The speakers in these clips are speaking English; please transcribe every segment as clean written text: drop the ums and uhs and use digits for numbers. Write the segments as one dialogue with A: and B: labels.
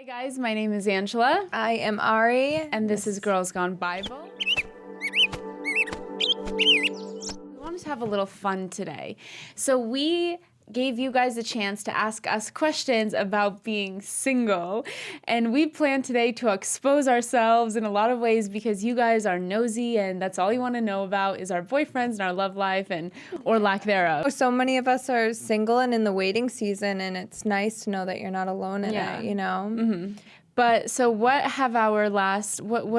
A: Hi guys, my name is Angela.
B: I am Ari.
A: And this is Girls Gone Bible. We wanted to have a little fun today. So we gave you guys a chance to ask us questions about being single. And we plan today to expose ourselves in a lot of ways because you guys are nosy and that's all you want to know about is our boyfriends and our love life and or lack thereof.
B: So many of us are single and in the waiting season, and it's nice to know that you're not alone in it, you know?
A: Mm-hmm. But so what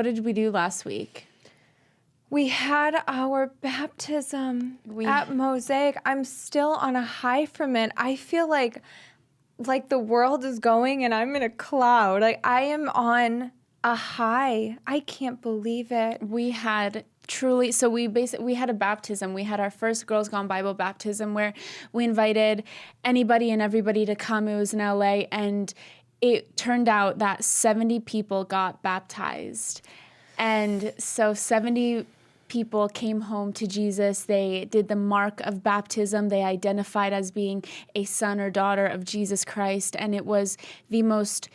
A: did we do last week?
B: We had our baptism at Mosaic. I'm still on a high from it. I feel like the world is going and I'm in a cloud. Like I am on a high. I can't believe it.
A: We had we had a baptism. We had our first Girls Gone Bible baptism where we invited anybody and everybody to come. It was in LA, and it turned out that 70 people got baptized. And so 70 people came home to Jesus. They did the mark of baptism. They identified as being a son or daughter of Jesus Christ. And it was the most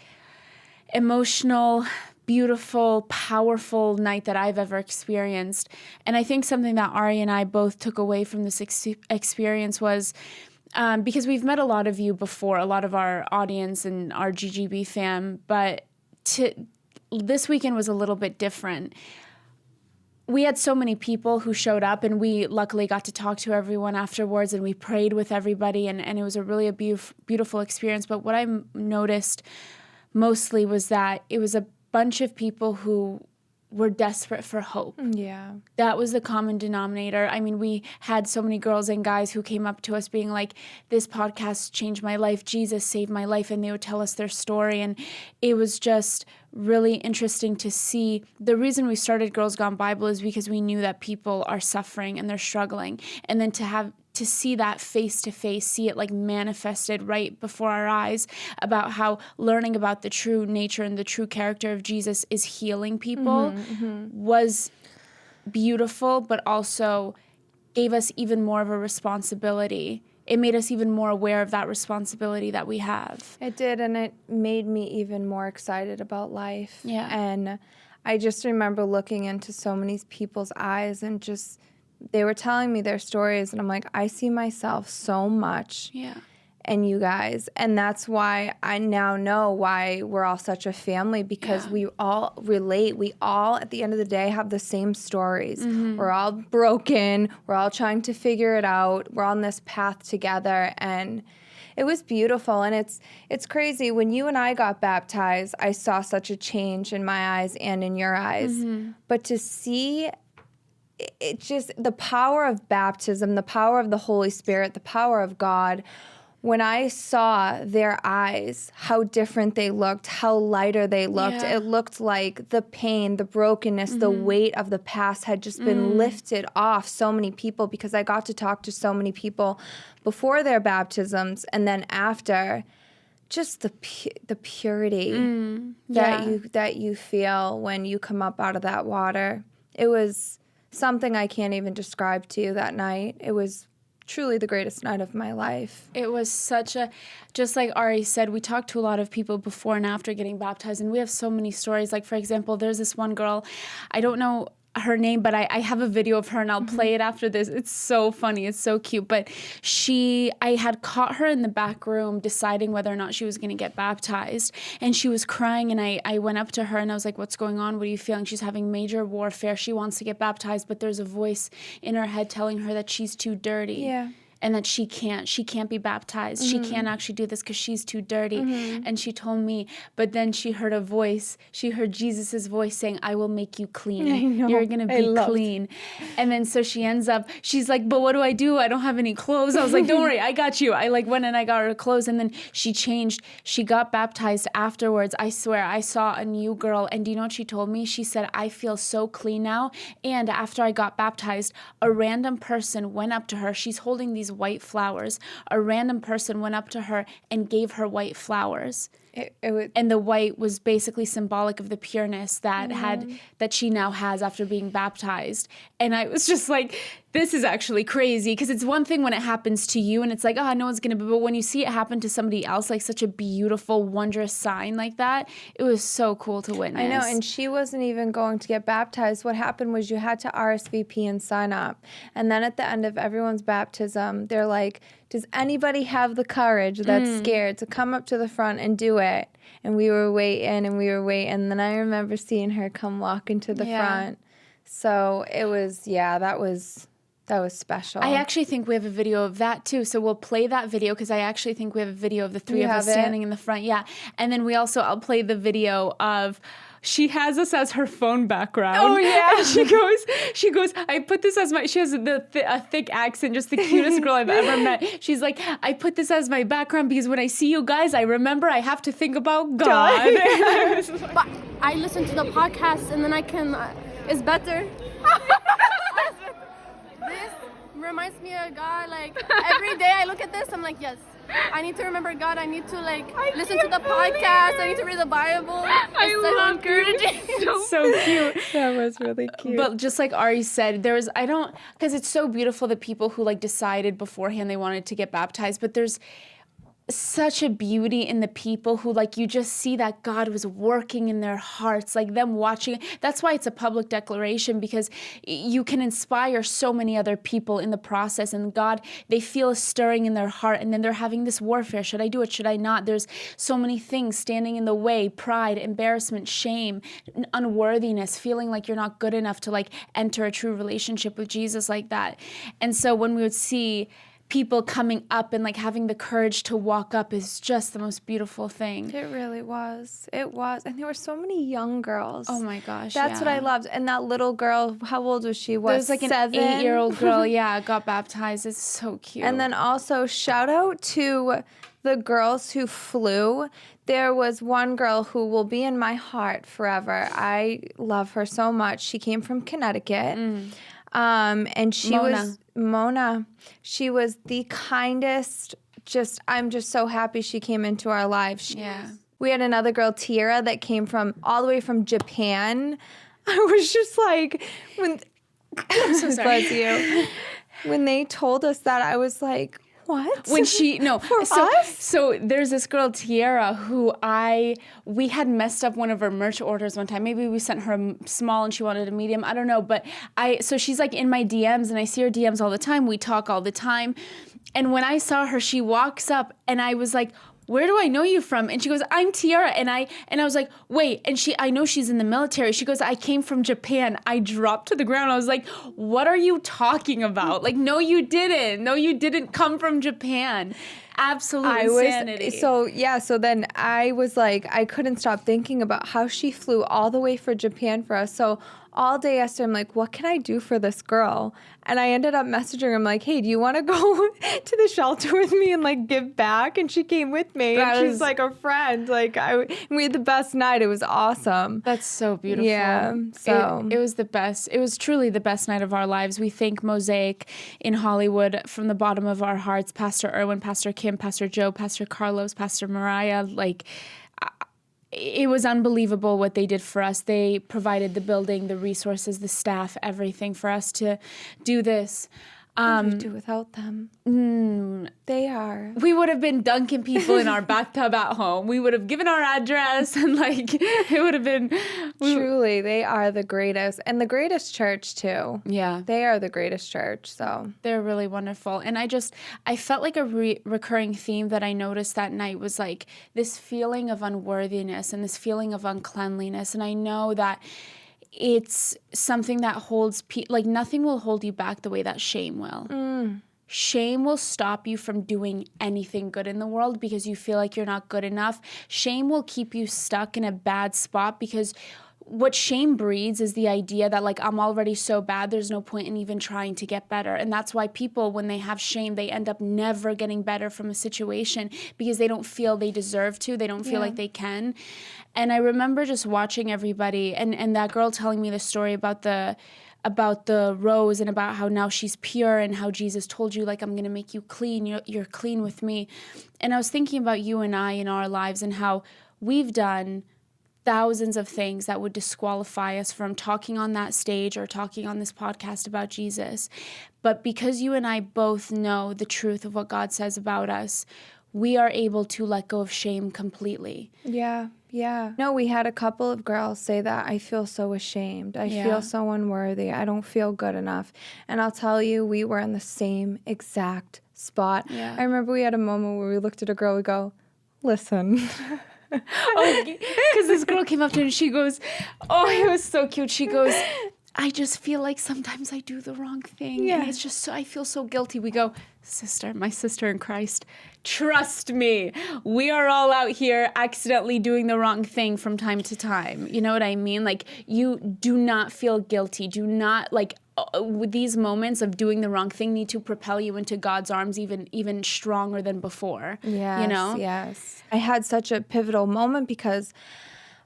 A: emotional, beautiful, powerful night that I've ever experienced. And I think something that Ari and I both took away from this experience was because we've met a lot of you before, a lot of our audience and our GGB fam, but this weekend was a little bit different. We had so many people who showed up, and we luckily got to talk to everyone afterwards, and we prayed with everybody, and it was a really beautiful experience. But what I noticed mostly was that it was a bunch of people who were desperate for hope.
B: Yeah.
A: That was the common denominator. I mean, we had so many girls and guys who came up to us being like, this podcast changed my life. Jesus saved my life. And they would tell us their story. And it was just really interesting to see. The reason we started Girls Gone Bible is because we knew that people are suffering and they're struggling. And then to see that face to face, see it like manifested right before our eyes about how learning about the true nature and the true character of Jesus is healing people was beautiful, but also gave us even more of a responsibility. It made us even more aware of that responsibility that we have.
B: It did, and it made me even more excited about life.
A: Yeah.
B: And I just remember looking into so many people's eyes and just, they were telling me their stories, and I'm like, I see myself so much in you guys. And that's why I now know why we're all such a family, because we all relate. We all, at the end of the day, have the same stories. We're all broken. We're all trying to figure it out. We're on this path together, and it was beautiful. And it's crazy. When you and I got baptized, I saw such a change in my eyes and in your eyes. But to see it, just the power of baptism, the power of the Holy Spirit, the power of God, when I saw their eyes, how different they looked, how lighter they looked, it looked like the pain, the brokenness, the weight of the past had just been lifted off so many people, because I got to talk to so many people before their baptisms and then after. Just the purity that you feel when you come up out of that water. It was something I can't even describe to you that night. It was truly the greatest night of my life.
A: It was just like Ari said, we talked to a lot of people before and after getting baptized, and we have so many stories. Like, for example, there's this one girl, I don't know her name, but I have a video of her, and I'll play it after this. It's so funny. It's so cute. But I had caught her in the back room deciding whether or not she was going to get baptized, and she was crying, and I went up to her, and I was like, what's going on? What are you feeling? She's having major warfare. She wants to get baptized, but there's a voice in her head telling her that she's too dirty.
B: Yeah.
A: And that she can't be baptized. She can't actually do this because she's too dirty. And she told me, but then she heard a voice. She heard Jesus' voice saying, I will make you clean.
B: I know.
A: You're going to be clean. And then so she ends up, she's like, but what do? I don't have any clothes. I was like, don't worry, I got you. I went and I got her clothes, and then she changed. She got baptized afterwards. I swear, I saw a new girl. And do you know what she told me? She said, I feel so clean now. And after I got baptized, a random person went up to her. She's holding these white flowers. A random person went up to her and gave her white flowers. And the white was basically symbolic of the pureness that that she now has after being baptized. And I was just like, this is actually crazy, because it's one thing when it happens to you and it's like, oh, no one's gonna, but when you see it happen to somebody else, like such a beautiful, wondrous sign like that, it was so cool to witness.
B: I know, and she wasn't even going to get baptized. What happened was you had to RSVP and sign up. And then at the end of everyone's baptism, they're like, does anybody have the courage that's scared to come up to the front and do it? And we were waiting and then I remember seeing her come walking to the front. So it was, that was special.
A: I actually think we have a video of that too. So we'll play that video, because I actually think we have a video of the three of us standing in the front. Yeah. And then I'll play the video of, she has us as her phone background.
B: Oh, yeah.
A: And she goes, I put this as she has a thick accent, just the cutest girl I've ever met. She's like, I put this as my background because when I see you guys, I remember I have to think about God.
C: But I listen to the podcast and then I can, it's better. This reminds me of God. Like, every day I look at this, I'm like, yes, I need to remember God. I need to listen to the podcast. I need to read the Bible. It's so encouraging.
A: So cute.
B: That was really cute.
A: But just like Ari said, because it's so beautiful, the people who decided beforehand they wanted to get baptized, but there's such a beauty in the people who you just see that God was working in their hearts, them watching. That's why it's a public declaration, because you can inspire so many other people in the process, and God, they feel a stirring in their heart, and then they're having this warfare. Should I do it? Should I not? There's so many things standing in the way: pride, embarrassment, shame, unworthiness, feeling like you're not good enough to enter a true relationship with Jesus like that. And so when we would see people coming up and having the courage to walk up is just the most beautiful thing.
B: It really was. It was. And there were so many young girls.
A: Oh my gosh.
B: That's what I loved. And that little girl, how old was she?
A: There was
B: 7?
A: an 8-year-old girl, got baptized. It's so cute.
B: And then also shout out to the girls who flew. There was one girl who will be in my heart forever. I love her so much. She came from Connecticut. And she was Mona. She was the kindest. I'm just so happy she came into our lives. We had another girl, Tira, that came all the way from Japan. I was just like,
A: I'm so sorry.
B: Bless you. When they told us that, I was like, what?
A: When so there's this girl, Tiara, who we had messed up one of her merch orders one time. Maybe we sent her a small and she wanted a medium. I don't know. But so she's in my DMs, and I see her DMs all the time. We talk all the time. And when I saw her, she walks up and I was like, where do I know you from? And she goes, I'm Tiara. And I was like, wait. And I know she's in the military. She goes, I came from Japan. I dropped to the ground. I was like, what are you talking about? No, you didn't. No, you didn't come from Japan. Absolute insanity.
B: So then I was like, I couldn't stop thinking about how she flew all the way for Japan for us. So all day yesterday, I'm like, what can I do for this girl? And I ended up messaging her. I'm like, hey, do you want to go to the shelter with me and give back? And she came with me. And she's like a friend. We had the best night. It was awesome.
A: That's so beautiful.
B: Yeah. So
A: it was the best. It was truly the best night of our lives. We thank Mosaic in Hollywood from the bottom of our hearts. Pastor Erwin, Pastor Kim, Pastor Joe, Pastor Carlos, Pastor Mariah. It was unbelievable what they did for us. They provided the building, the resources, the staff, everything for us to do this.
B: What would we do without them? They are.
A: We would have been dunking people in our bathtub at home. We would have given our address and it would have been.
B: Truly, they are the greatest. And the greatest church too.
A: Yeah.
B: They are the greatest church. So
A: they're really wonderful. And I felt like a recurring theme that I noticed that night was this feeling of unworthiness and this feeling of uncleanliness. And I know that it's something that holds nothing will hold you back the way that shame will. Shame will stop you from doing anything good in the world because you feel like you're not good enough. Shame will keep you stuck in a bad spot because what shame breeds is the idea that I'm already so bad, there's no point in even trying to get better. And that's why people, when they have shame, they end up never getting better from a situation because they don't feel they deserve to. They don't feel like they can. And I remember just watching everybody and that girl telling me the story about the rose and about how now she's pure and how Jesus told you, I'm going to make you clean. You're clean with me. And I was thinking about you and I in our lives and how we've done thousands of things that would disqualify us from talking on that stage or talking on this podcast about Jesus. But because you and I both know the truth of what God says about us, we are able to let go of shame completely.
B: Yeah. No, we had a couple of girls say that. I feel so ashamed. I feel so unworthy. I don't feel good enough. And I'll tell you, we were in the same exact spot.
A: Yeah.
B: I remember we had a moment where we looked at a girl, we go, listen.
A: Because this girl came up to her and she goes, oh, it was so cute. She goes, I just feel like sometimes I do the wrong thing.
B: Yeah.
A: And it's just so, I feel so guilty. We go, sister, my sister in Christ, trust me. We are all out here accidentally doing the wrong thing from time to time. You know what I mean? Like, you do not feel guilty. Do not, like, with these moments of doing the wrong thing need to propel you into God's arms even stronger than before.
B: Yes,
A: you know?
B: Yes. I had such a pivotal moment because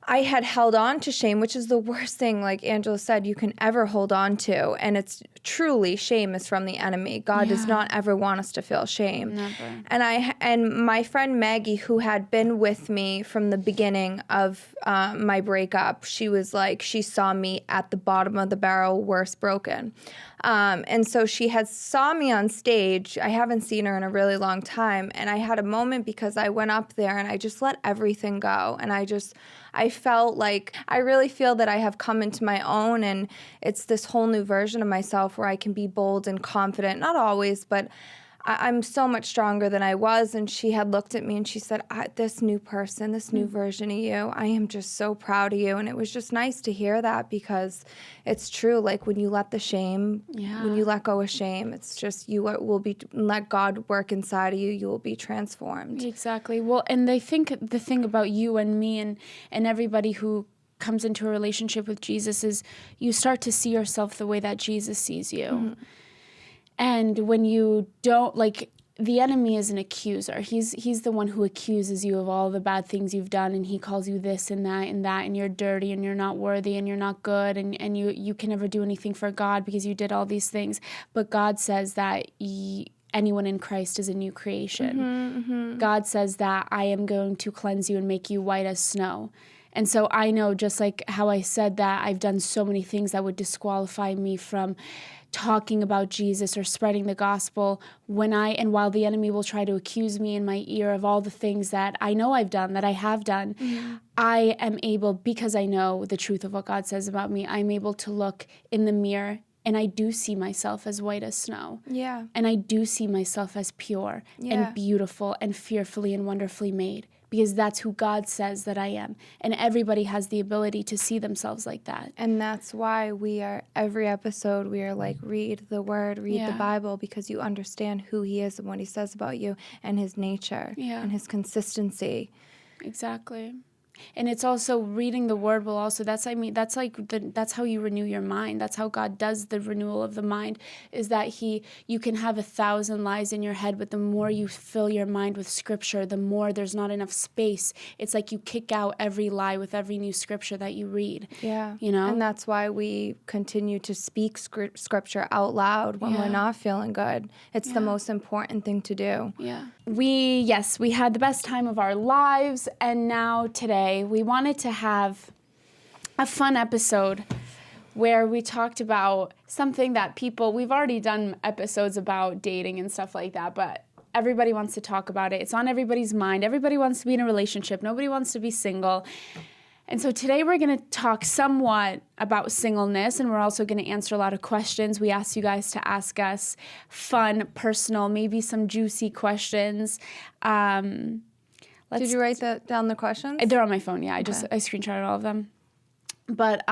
B: I had held on to shame, which is the worst thing, like Angela said, you can ever hold on to. And it's truly, shame is from the enemy. God does not ever want us to feel shame.
A: Never.
B: And my friend Maggie, who had been with me from the beginning of my breakup, she was like, she saw me at the bottom of the barrel, worst broken. And so she had saw me on stage. I haven't seen her in a really long time. And I had a moment because I went up there and I just let everything go. And I felt like, I really feel that I have come into my own, and it's this whole new version of myself where I can be bold and confident. Not always, but I'm so much stronger than I was. And she had looked at me and she said, this new person, this new version of you, I am just so proud of you. And it was just nice to hear that, because it's true. Like, when you let the shame, when you let go of shame, it's just, you will be, let God work inside of you, you will be transformed.
A: Exactly. Well, and I think the thing about you and me and everybody who comes into a relationship with Jesus is you start to see yourself the way that Jesus sees you. Mm-hmm. And when you don't, like, the enemy is an accuser. He's the one who accuses you of all the bad things you've done, and he calls you this and that, and you're dirty, and you're not worthy, and you're not good, and you can never do anything for God because you did all these things. But God says that anyone in Christ is a new creation. Mm-hmm, mm-hmm. God says that I am going to cleanse you and make you white as snow. And so I know, just like how I said that I've done so many things that would disqualify me from talking about Jesus or spreading the gospel, while the enemy will try to accuse me in my ear of all the things that I know I've done, that I have done, I am able, because I know the truth of what God says about me, I'm able to look in the mirror, and I do see myself as white as snow. Yeah. And I do see myself as pure and beautiful and fearfully and wonderfully made, because that's who God says that I am. And everybody has the ability to see themselves like that.
B: And that's why every episode, we are like, read the word, read the Bible, because you understand who he is and what he says about you and his nature and his consistency.
A: Exactly. And it's also reading the word will also, that's how you renew your mind. That's how God does the renewal of the mind, is that you can have 1,000 lies in your head, but the more you fill your mind with scripture, the more there's not enough space. It's like you kick out every lie with every new scripture that you read. Yeah. You know?
B: And that's why we continue to speak scripture out loud when we're not feeling good. It's the most important thing to do.
A: Yeah. We had the best time of our lives, and now today we wanted to have a fun episode where we talked about something that we've already done episodes about dating and stuff like that, but everybody wants to talk about it. It's on everybody's mind. Everybody wants to be in a relationship. Nobody wants to be single. And so today we're going to talk somewhat about singleness, and we're also going to answer a lot of questions. We asked you guys to ask us fun, personal, maybe some juicy questions.
B: Did you write down the questions?
A: They're on my phone, yeah. I screenshotted all of them. But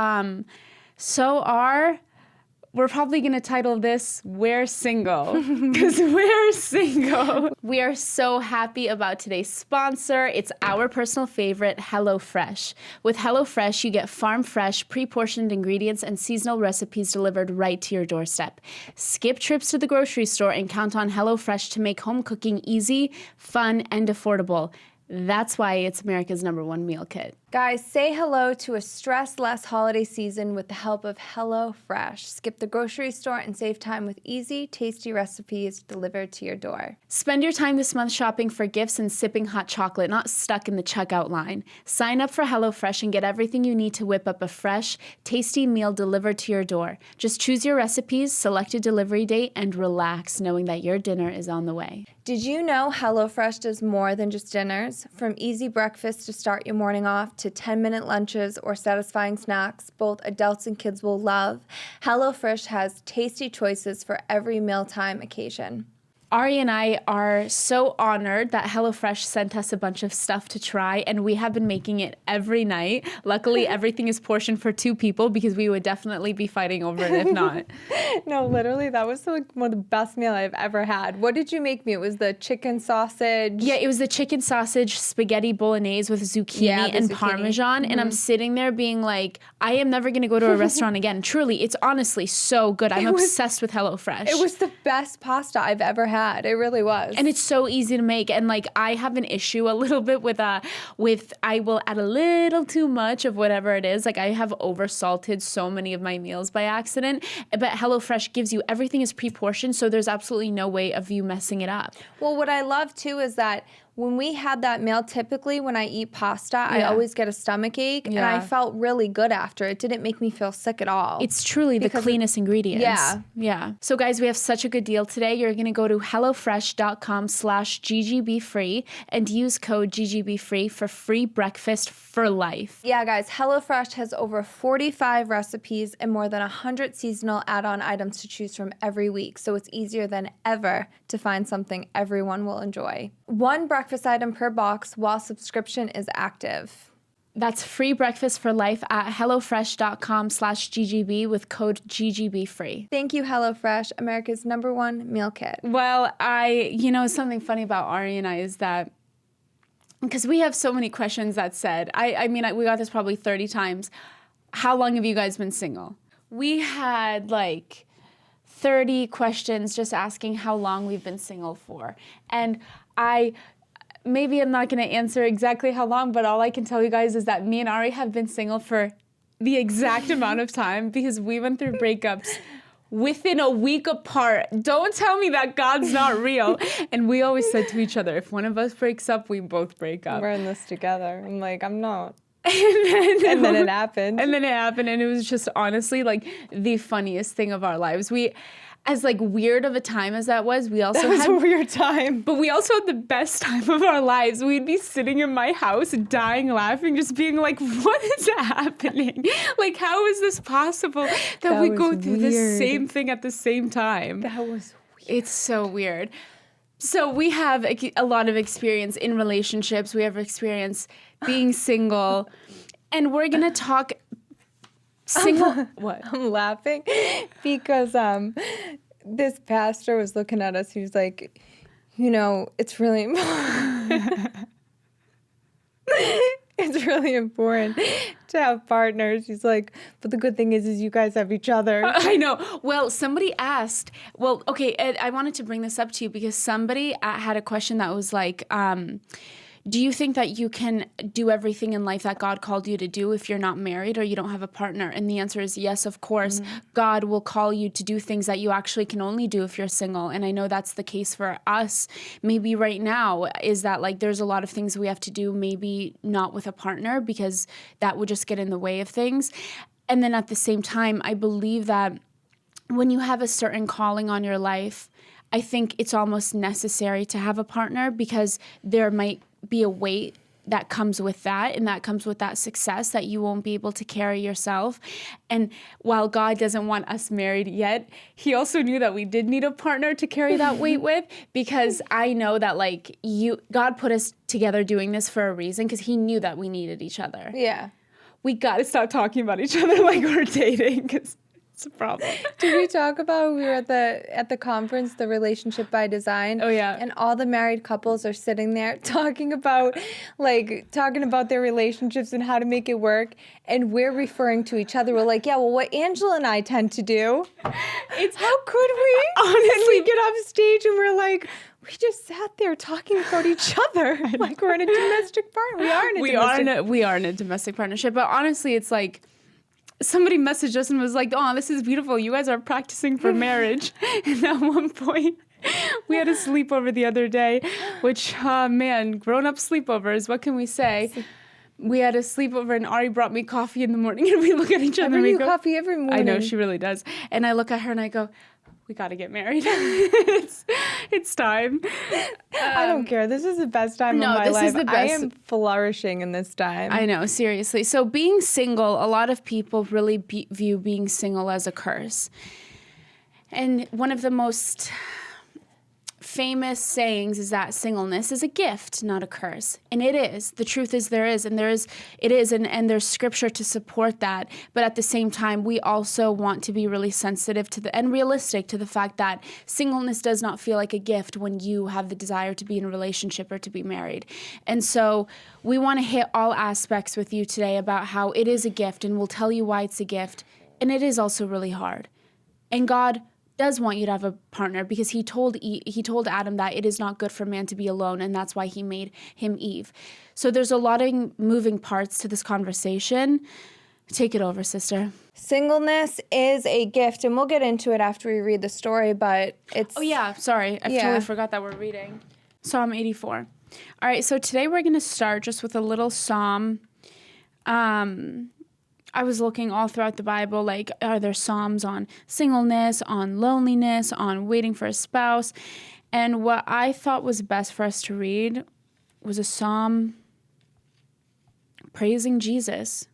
A: we're probably going to title this, We're Single, because we're single. We are so happy about today's sponsor. It's our personal favorite, HelloFresh. With HelloFresh, you get farm-fresh, pre-portioned ingredients and seasonal recipes delivered right to your doorstep. Skip trips to the grocery store and count on HelloFresh to make home cooking easy, fun, and affordable. That's why it's America's #1 meal kit.
B: Guys, say hello to a stress-less holiday season with the help of HelloFresh. Skip the grocery store and save time with easy, tasty recipes delivered to your door.
A: Spend your time this month shopping for gifts and sipping hot chocolate, not stuck in the checkout line. Sign up for HelloFresh and get everything you need to whip up a fresh, tasty meal delivered to your door. Just choose your recipes, select a delivery date, and relax knowing that your dinner is on the way.
B: Did you know HelloFresh does more than just dinners? From easy breakfasts to start your morning off to 10-minute lunches or satisfying snacks both adults and kids will love, HelloFresh has tasty choices for every mealtime occasion.
A: Ari and I are so honored that HelloFresh sent us a bunch of stuff to try, and we have been making it every night. Luckily, everything is portioned for 2 people because we would definitely be fighting over it if not.
B: No, literally, that was one of the best meal I've ever had. What did you make me? It was the chicken sausage.
A: Yeah, it was the chicken sausage spaghetti bolognese with zucchini and Parmesan, and I'm sitting there being like, I am never going to go to a restaurant again. Truly, it's honestly so good. I'm obsessed with HelloFresh.
B: It was the best pasta I've ever had. It really was.
A: And it's so easy to make. And like, I have an issue a little bit with I will add a little too much of whatever it is. Like, I have oversalted so many of my meals by accident. But HelloFresh gives you, everything is pre-portioned, so there's absolutely no way of you messing it up.
B: Well, what I love too is that when we had that meal, typically when I eat pasta, I always get a stomach ache, and I felt really good after. It didn't make me feel sick at all.
A: It's truly the cleanest ingredients. Yeah. So guys, we have such a good deal today. You're going to go to hellofresh.com/GGBfree and use code GGBfree for free breakfast for life.
B: Yeah, guys, HelloFresh has over 45 recipes and more than 100 seasonal add-on items to choose from every week, so it's easier than ever to find something everyone will enjoy. One breakfast item per box while subscription is active.
A: That's free breakfast for life at hellofresh.com/GGB with code GGBfree.
B: Thank you, HelloFresh, America's #1 meal kit.
A: Well, something funny about Ari and I is that, because we have so many questions that said, we got this probably 30 times. How long have you guys been single? We had like 30 questions just asking how long we've been single for. And maybe I'm not going to answer exactly how long, but all I can tell you guys is that me and Ari have been single for the exact amount of time because we went through breakups within a week apart. Don't tell me that God's not real. And we always said to each other, if one of us breaks up, we both break up.
B: We're in this together. I'm like, I'm not. And then it happened.
A: And it was just honestly like the funniest thing of our lives. As like weird of a time as that was, we also had
B: a weird time.
A: But we also had the best time of our lives. We'd be sitting in my house dying laughing, just being like, what is happening? Like, how is this possible that we go through the same thing at the same time?
B: That was weird.
A: It's so weird. So we have a lot of experience in relationships. We have experience being single. And we're going to talk single. What?
B: I'm laughing because this pastor was looking at us. He was like, it's really important. It's really important to have partners. He's like, but the good thing is you guys have each other.
A: I know. Well, somebody asked, okay, Ed, I wanted to bring this up to you because somebody had a question that was like, do you think that you can do everything in life that God called you to do if you're not married or you don't have a partner? And the answer is yes, of course. Mm-hmm. God will call you to do things that you actually can only do if you're single. And I know that's the case for us. Maybe right now is that like there's a lot of things we have to do, maybe not with a partner because that would just get in the way of things. And then at the same time, I believe that when you have a certain calling on your life, I think it's almost necessary to have a partner because there might be a weight that comes with that, and that comes with that success that you won't be able to carry yourself. And while God doesn't want us married yet, he also knew that we did need a partner to carry that weight with, because I know that like God put us together doing this for a reason, because he knew that we needed each other.
B: Yeah.
A: We got to stop talking about each other like we're dating, because It's a problem.
B: Did we talk about, we were at the conference, the Relationship by Design?
A: Oh, yeah.
B: And all the married couples are sitting there talking about their relationships and how to make it work. And we're referring to each other. We're like, yeah, well, what Angela and I tend to do. It's how could we? Honestly, we get off stage and we're like, we just sat there talking about each other like we're in a domestic partner.
A: We are in a domestic partnership. But honestly, it's like, somebody messaged us and was like, oh, this is beautiful. You guys are practicing for marriage. And at one point, we had a sleepover the other day, which, grown-up sleepovers, what can we say? We had a sleepover and Ari brought me coffee in the morning and we look at each other and we go,
B: coffee every morning.
A: I know, she really does. And I look at her and I go, we got to get married. it's time.
B: I don't care. This is the best time of my life. This is the best. I am flourishing in this time.
A: I know, seriously. So being single, a lot of people really view being single as a curse. And one of the most famous sayings is that singleness is a gift, not a curse. And it is. The truth is there is, and there's scripture to support that. But at the same time, we also want to be really sensitive to and realistic to the fact that singleness does not feel like a gift when you have the desire to be in a relationship or to be married. And so we want to hit all aspects with you today about how it is a gift, and we'll tell you why it's a gift. And it is also really hard. And God does want you to have a partner because he told Adam that it is not good for man to be alone, and that's why he made him Eve. So there's a lot of moving parts to this conversation. Take it over, sister.
B: Singleness is a gift, and we'll get into it after we read the story, but it's...
A: Oh, yeah. Sorry. I totally forgot that we're reading. Psalm 84. All right, so today we're going to start just with a little psalm. I was looking all throughout the Bible, like, are there psalms on singleness, on loneliness, on waiting for a spouse? And what I thought was best for us to read was a psalm praising Jesus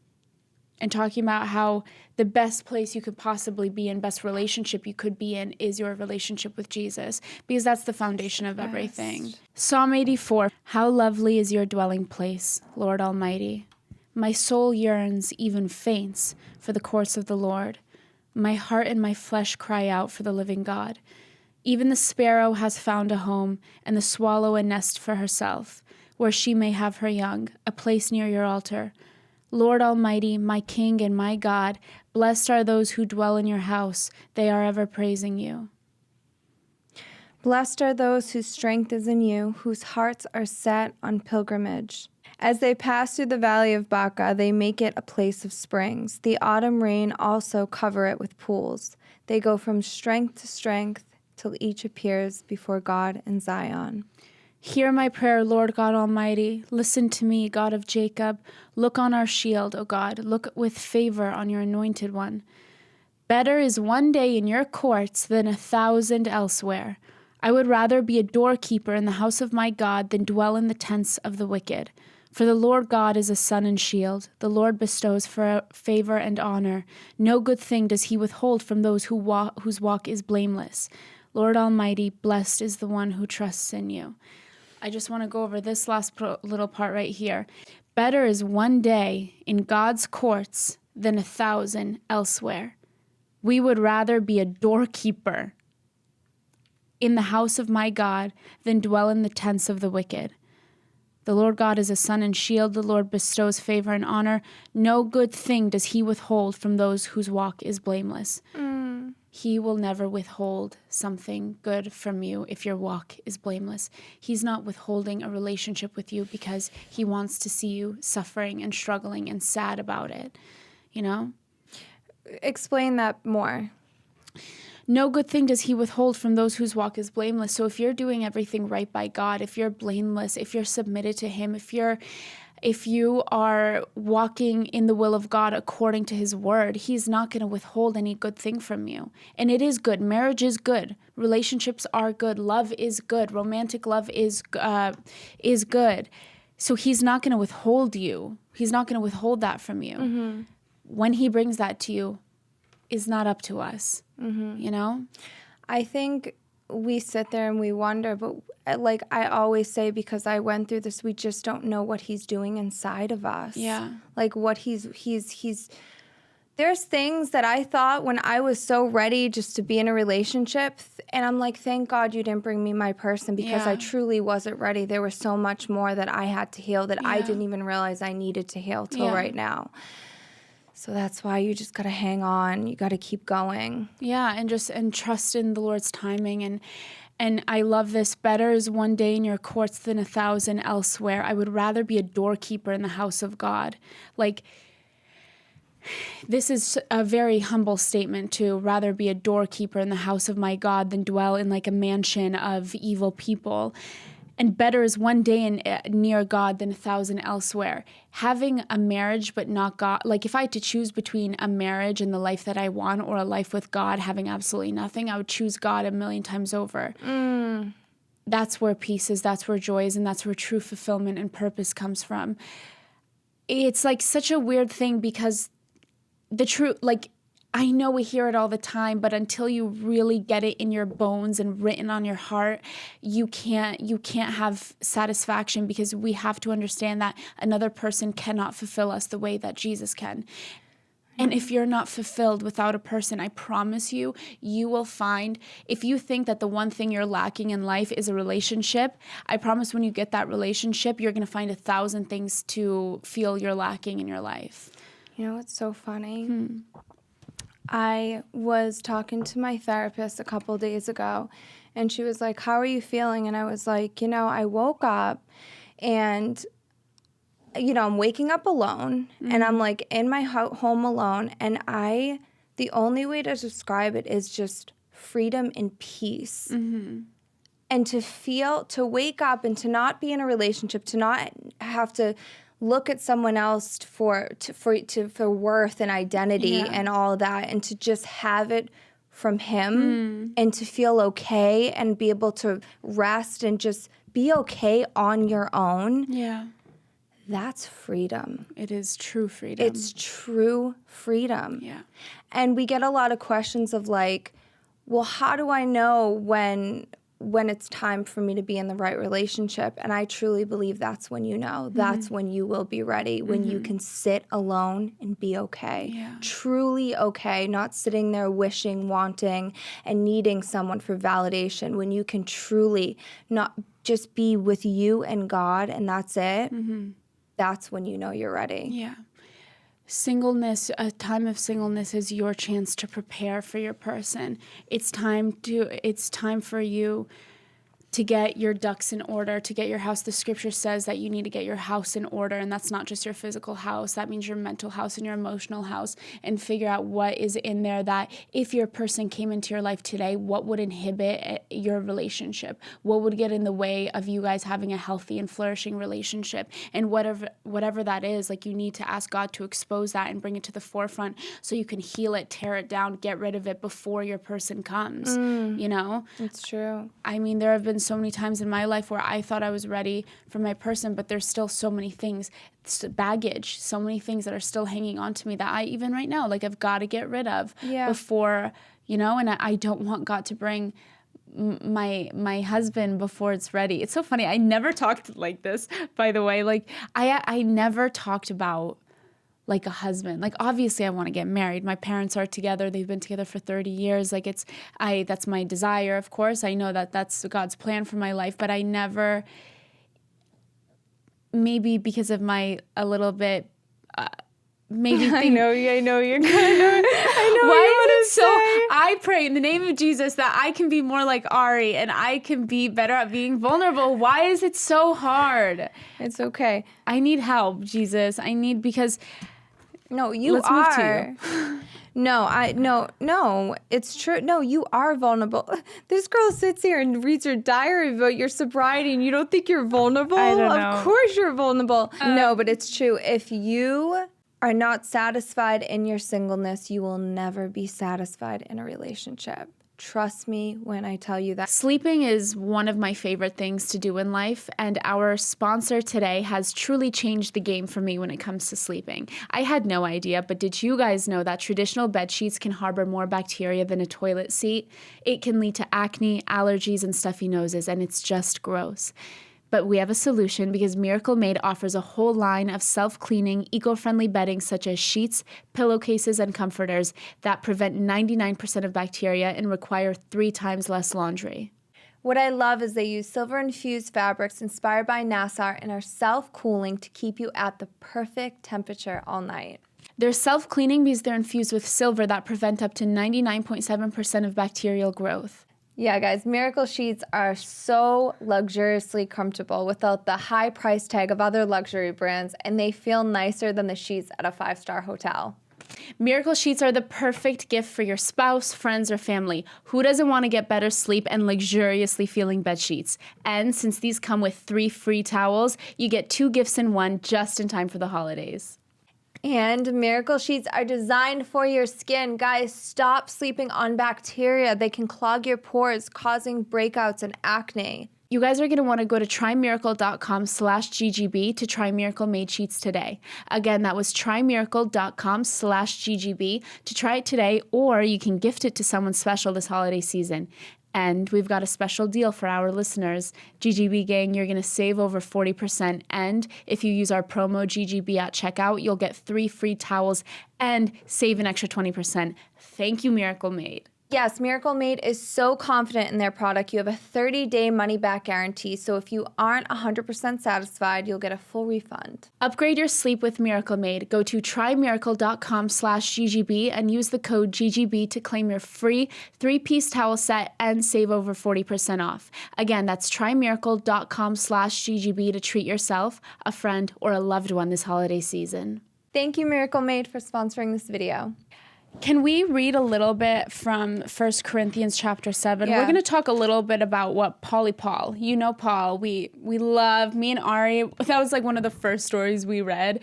A: and talking about how the best place you could possibly be in, best relationship you could be in, is your relationship with Jesus, because that's the foundation of everything. Psalm 84, how lovely is your dwelling place, Lord Almighty. My soul yearns, even faints, for the courts of the Lord. My heart and my flesh cry out for the living God. Even the sparrow has found a home, and the swallow a nest for herself, where she may have her young, a place near your altar. Lord Almighty, my King and my God, blessed are those who dwell in your house. They are ever praising you.
B: Blessed are those whose strength is in you, whose hearts are set on pilgrimage. As they pass through the valley of Baca, they make it a place of springs. The autumn rain also cover it with pools. They go from strength to strength till each appears before God in Zion.
A: Hear my prayer, Lord God Almighty. Listen to me, God of Jacob. Look on our shield, O God. Look with favor on your anointed one. Better is one day in your courts than 1,000 elsewhere. I would rather be a doorkeeper in the house of my God than dwell in the tents of the wicked. For the Lord God is a sun and shield. The Lord bestows favor and honor. No good thing does he withhold from those whose walk is blameless. Lord Almighty, blessed is the one who trusts in you. I just want to go over this last little part right here. Better is one day in God's courts than 1,000 elsewhere. We would rather be a doorkeeper in the house of my God than dwell in the tents of the wicked. The Lord God is a sun and shield. The Lord bestows favor and honor. No good thing does he withhold from those whose walk is blameless. He will never withhold something good from you if your walk is blameless. He's not withholding a relationship with you because he wants to see you suffering and struggling and sad about it. You know?
B: Explain that more.
A: No good thing does he withhold from those whose walk is blameless. So if you're doing everything right by God, if you're blameless, if you're submitted to him, if you are walking in the will of God according to his word, he's not going to withhold any good thing from you. And it is good. Marriage is good. Relationships are good. Love is good. Romantic love is good. So he's not going to withhold you. He's not going to withhold that from you. Mm-hmm. When he brings that to you, is not up to us. Mm-hmm. You know?
B: I think we sit there and we wonder, but like I always say, because I went through this, we just don't know what he's doing inside of us.
A: Yeah.
B: Like what he's there's things that I thought when I was so ready just to be in a relationship, and I'm like, thank God you didn't bring me my person, because I truly wasn't ready. There was so much more that I had to heal that I didn't even realize I needed to heal till right now. So that's why you just got to hang on. You got to keep going.
A: Yeah, and trust in the Lord's timing. And I love this. Better is one day in your courts than 1,000 elsewhere. I would rather be a doorkeeper in the house of God. Like, this is a very humble statement, to rather be a doorkeeper in the house of my God than dwell in like a mansion of evil people. And better is one day near God than 1,000 elsewhere. Having a marriage but not God, like if I had to choose between a marriage and the life that I want, or a life with God having absolutely nothing, I would choose God 1,000,000 times over. That's where peace is, that's where joy is, and that's where true fulfillment and purpose comes from. It's like such a weird thing, because the truth, like, I know we hear it all the time, but until you really get it in your bones and written on your heart, you can't have satisfaction, because we have to understand that another person cannot fulfill us the way that Jesus can. And if you're not fulfilled without a person, I promise you, you will find, if you think that the one thing you're lacking in life is a relationship, I promise when you get that relationship, you're going to find 1,000 things to feel you're lacking in your life.
B: You know what's so funny? I was talking to my therapist a couple days ago, and she was like, how are you feeling? And I was like, I woke up and, I'm waking up alone, and I'm like in my home alone, and the only way to describe it is just freedom and peace. And to wake up and to not be in a relationship, to not have to look at someone else for worth and identity and all of that, and to just have it from him and to feel okay and be able to rest and just be okay on your own. That's freedom.
A: It is true freedom.
B: It's true freedom.
A: Yeah.
B: And we get a lot of questions of like, well, how do I know when it's time for me to be in the right relationship? And I truly believe that's when you know. That's when you will be ready, when you can sit alone and be okay. Truly okay, not sitting there wishing, wanting, and needing someone for validation. When you can truly not just be with you and God, and that's it, that's when you know you're ready.
A: Yeah. Singleness, a time of singleness is your chance to prepare for your person. It's time for you to get your ducks in order, to get your house. The scripture says that you need to get your house in order, and that's not just your physical house. That means your mental house and your emotional house, and figure out what is in there that if your person came into your life today, what would inhibit your relationship? What would get in the way of you guys having a healthy and flourishing relationship? And whatever that is, like, you need to ask God to expose that and bring it to the forefront so you can heal it, tear it down, get rid of it before your person comes, It's
B: true.
A: I mean, there have been so many times in my life where I thought I was ready for my person, but there's still so many things, baggage, so many things that are still hanging on to me that I, even right now, like, I've got to get rid of before, and I don't want God to bring my husband before it's ready. It's so funny. I never talked like this, by the way. Like, I never talked about like a husband. Like, obviously I want to get married. My parents are together. They've been together for 30 years. Like, that's my desire, of course. I know that that's God's plan for my life, but I never, maybe because of my a little bit, maybe
B: I know you're I know
A: why is it so? I pray in the name of Jesus that I can be more like Ari and I can be better at being vulnerable. Why is it so hard?
B: It's okay.
A: I need help, Jesus. because
B: no, you
A: let's
B: are.
A: Move to you.
B: No, it's true. No, you are vulnerable. This girl sits here and reads her diary about your sobriety, and you don't think you're vulnerable?
A: I don't know.
B: Of course you're vulnerable. No, but it's true. If you are not satisfied in your singleness, you will never be satisfied in a relationship. Trust me when I tell you that.
A: Sleeping is one of my favorite things to do in life, and our sponsor today has truly changed the game for me when it comes to sleeping. I had no idea, but did you guys know that traditional bed sheets can harbor more bacteria than a toilet seat? It can lead to acne, allergies, and stuffy noses, and it's just gross. But we have a solution because Miracle Made offers a whole line of self-cleaning, eco-friendly bedding such as sheets, pillowcases, and comforters that prevent 99% of bacteria and require 3 times less laundry.
B: What I love is they use silver-infused fabrics inspired by NASA and are self-cooling to keep you at the perfect temperature all night.
A: They're self-cleaning because they're infused with silver that prevent up to 99.7% of bacterial growth.
B: Yeah, guys, Miracle Sheets are so luxuriously comfortable without the high price tag of other luxury brands, and they feel nicer than the sheets at a 5-star hotel.
A: Miracle Sheets are the perfect gift for your spouse, friends, or family. Who doesn't want to get better sleep and luxuriously feeling bed sheets? And since these come with 3 free towels, you get 2 gifts in one just in time for the holidays.
B: And Miracle Sheets are designed for your skin. Guys, stop sleeping on bacteria. They can clog your pores, causing breakouts and acne.
A: You guys are going to want to go to trymiracle.com/GGB to try Miracle Made Sheets today. Again, that was trymiracle.com/GGB to try it today, or you can gift it to someone special this holiday season. And we've got a special deal for our listeners. GGB gang, you're going to save over 40%. And if you use our promo GGB at checkout, you'll get 3 free towels and save an extra 20%. Thank you, Miracle Made.
B: Yes, Miracle Made is so confident in their product. You have a 30-day money-back guarantee, so if you aren't 100% satisfied, you'll get a full refund.
A: Upgrade your sleep with Miracle Made. Go to trymiracle.com/GGB and use the code GGB to claim your free 3-piece towel set and save over 40% off. Again, that's trymiracle.com/GGB to treat yourself, a friend, or a loved one this holiday season.
B: Thank you, Miracle Made, for sponsoring this video.
A: Can we read a little bit from 1 Corinthians chapter 7?
B: Yeah.
A: We're going to talk a little bit about what Paul, you know Paul, we love, me and Ari, that was like one of the first stories we read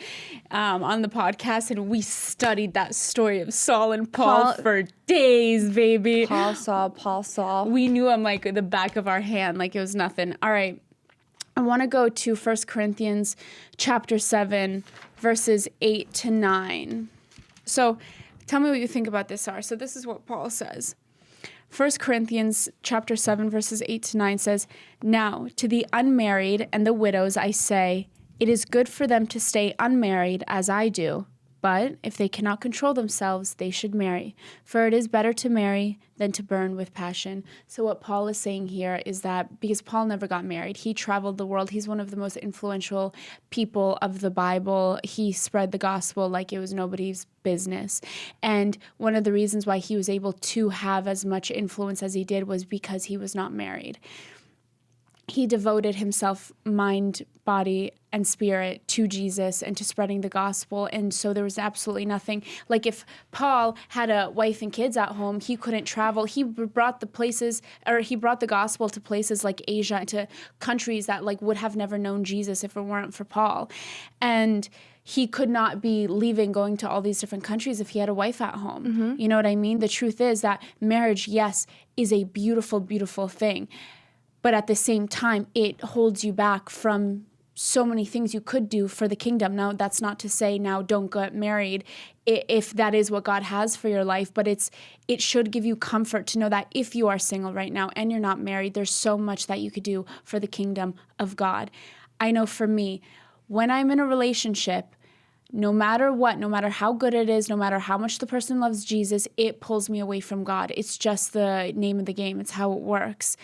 A: on the podcast, and we studied that story of Saul and Paul for days, baby.
B: Paul Saul.
A: We knew him like the back of our hand, like it was nothing. All right, I want to go to 1 Corinthians chapter 7, verses 8 to 9. So, tell me what you think about this, Sar. So this is what Paul says. 1 Corinthians chapter 7, verses 8 to 9 says, "Now, to the unmarried and the widows I say, it is good for them to stay unmarried as I do. But if they cannot control themselves, they should marry. For it is better to marry than to burn with passion." So what Paul is saying here is that because Paul never got married, he traveled the world. He's one of the most influential people of the Bible. He spread the gospel like it was nobody's business. And one of the reasons why he was able to have as much influence as he did was because he was not married. He devoted himself, mind, body, and spirit to Jesus and to spreading the gospel. And so there was absolutely nothing. Like if Paul had a wife and kids at home, he couldn't travel. He brought the gospel to places like Asia, to countries that like would have never known Jesus if it weren't for Paul. And he could not be leaving, going to all these different countries if he had a wife at home. Mm-hmm. You know what I mean? The truth is that marriage, yes, is a beautiful, beautiful thing. But at the same time, it holds you back from so many things you could do for the kingdom. Now, that's not to say now don't get married if that is what God has for your life, but it should give you comfort to know that if you are single right now and you're not married, there's so much that you could do for the kingdom of God. I know for me, when I'm in a relationship, no matter what, no matter how good it is, no matter how much the person loves Jesus, it pulls me away from God. It's just the name of the game. It's how it works.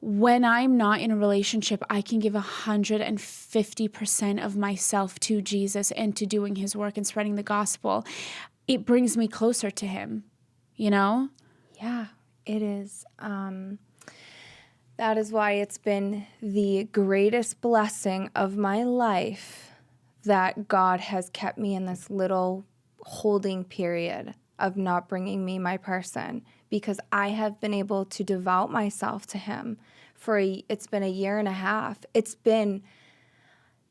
A: When I'm not in a relationship, I can give 150% of myself to Jesus and to doing his work and spreading the gospel. It brings me closer to him, you know?
B: Yeah, it is. That is why it's been the greatest blessing of my life that God has kept me in this little holding period of not bringing me my person, because I have been able to devote myself to him it's been a year and a half. It's been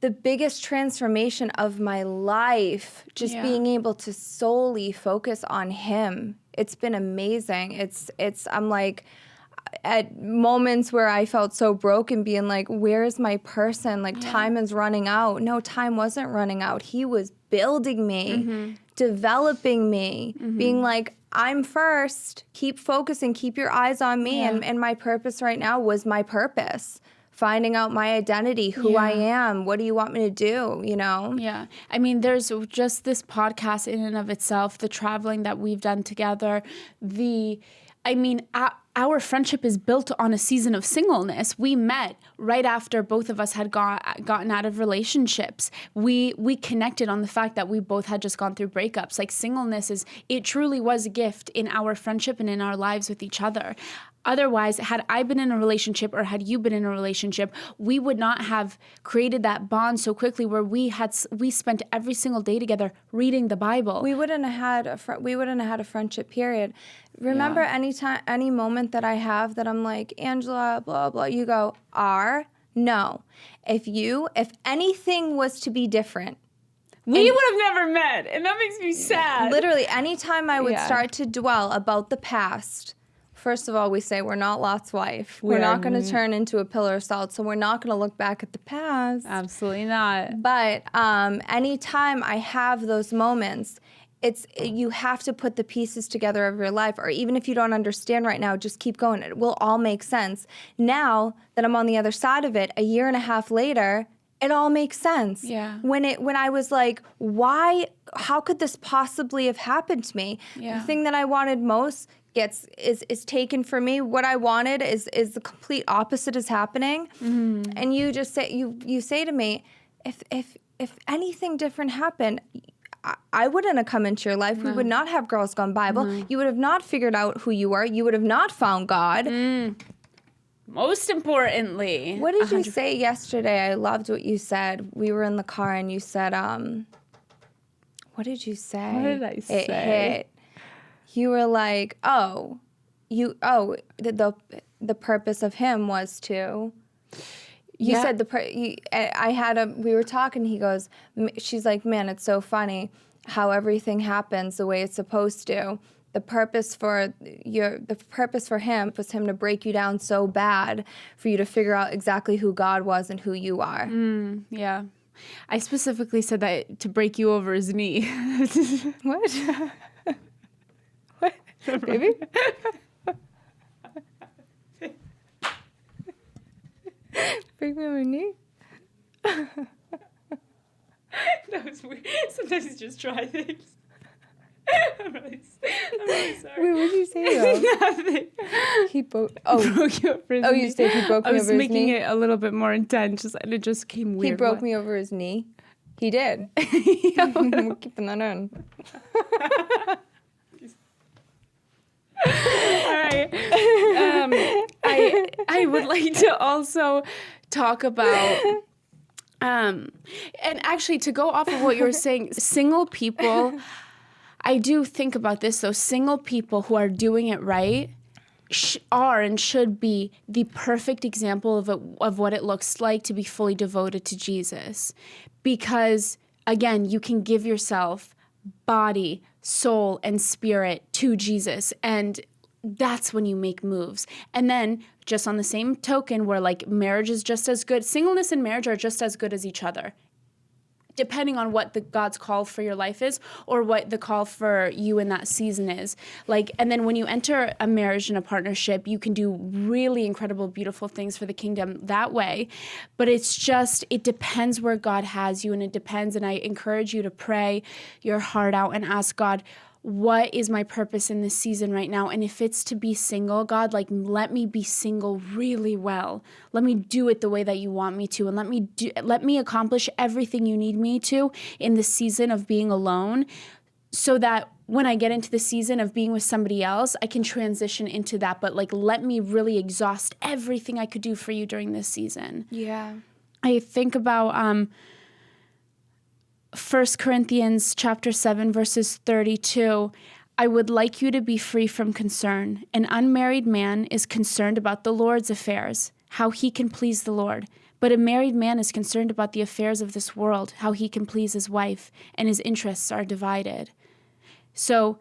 B: the biggest transformation of my life, just being able to solely focus on him. It's been amazing. I'm like, at moments where I felt so broken, being like, where is my person? Like, time is running out. No, time wasn't running out. He was building me, developing me, being like, I'm first. Keep focusing. Keep your eyes on me. And my purpose right now was my purpose. finding out my identity, who I am, what do you want me to do, you know?
A: Yeah. I mean, there's just this podcast in and of itself, the traveling that we've done together, our friendship is built on a season of singleness. We met right after both of us had gotten out of relationships. We connected on the fact that we both had just gone through breakups. Like, singleness it truly was a gift in our friendship and in our lives with each other. Otherwise, had I been in a relationship or had you been in a relationship, we would not have created that bond so quickly where we spent every single day together reading the Bible.
B: We wouldn't have had a friendship, period. Remember, any moment that I have that I'm like, Angela, blah, blah, you go, no. If anything was to be different,
A: we would have never met, and that makes me sad.
B: Literally, anytime I would start to dwell about the past, first of all, we say we're not Lot's wife. We're not going to turn into a pillar of salt, so we're not going to look back at the past.
A: Absolutely not.
B: But anytime I have those moments, you have to put the pieces together of your life, or even if you don't understand right now, just keep going. It will all make sense. Now that I'm on the other side of it, a year and a half later, it all makes sense.
A: Yeah.
B: When I was like, how could this possibly have happened to me?
A: Yeah.
B: The thing that I wanted most is taken from me. What I wanted is the complete opposite is happening. Mm-hmm. And you just say you say to me, if anything different happened, I wouldn't have come into your life. No. We would not have Girls Gone Bible. No. You would have not figured out who you are. You would have not found God.
A: Most importantly.
B: What did you say yesterday? I loved what you said. We were in the car and you said, what did you say?
A: What did I say?
B: It hit. You were like, the purpose of him was to... You said we were talking, he goes, she's like, man, it's so funny how everything happens the way it's supposed to. The purpose for him was him to break you down so bad for you to figure out exactly who God was and who you are.
A: Yeah. I specifically said that to break you over his knee.
B: What? What? Baby? Break me over my knee?
A: That was weird. Sometimes you just try things. I'm really sorry.
B: Wait, what did you say though?
A: Nothing.
B: He broke you
A: over his knee.
B: You said he broke me over his knee?
A: I was making it a little bit more intense, and it just came weird.
B: He broke me over his knee? He did. We're keeping that in.
A: All right. I would like to also talk about, and actually to go off of what you were saying, single people, I do think about this, though. Single people who are doing it right are and should be the perfect example of what it looks like to be fully devoted to Jesus. Because, again, you can give yourself body, soul, and spirit to Jesus, and that's when you make moves. And then, just on the same token, where like marriage is just as good, singleness and marriage are just as good as each other, depending on what God's call for your life is, or what the call for you in that season is. Like, and then when you enter a marriage and a partnership, you can do really incredible, beautiful things for the kingdom that way. But it depends where God has you, and it depends. And I encourage you to pray your heart out and ask God, what is my purpose in this season right now? And if it's to be single, God, like, let me be single really well. Let me do it the way that you want me to. And let me accomplish everything you need me to in the season of being alone, so that when I get into the season of being with somebody else, I can transition into that. But like, let me really exhaust everything I could do for you during this season.
B: Yeah.
A: I think about 1 Corinthians chapter 7, verses 32, I would like you to be free from concern. An unmarried man is concerned about the Lord's affairs, how he can please the Lord. But a married man is concerned about the affairs of this world, how he can please his wife, and his interests are divided. So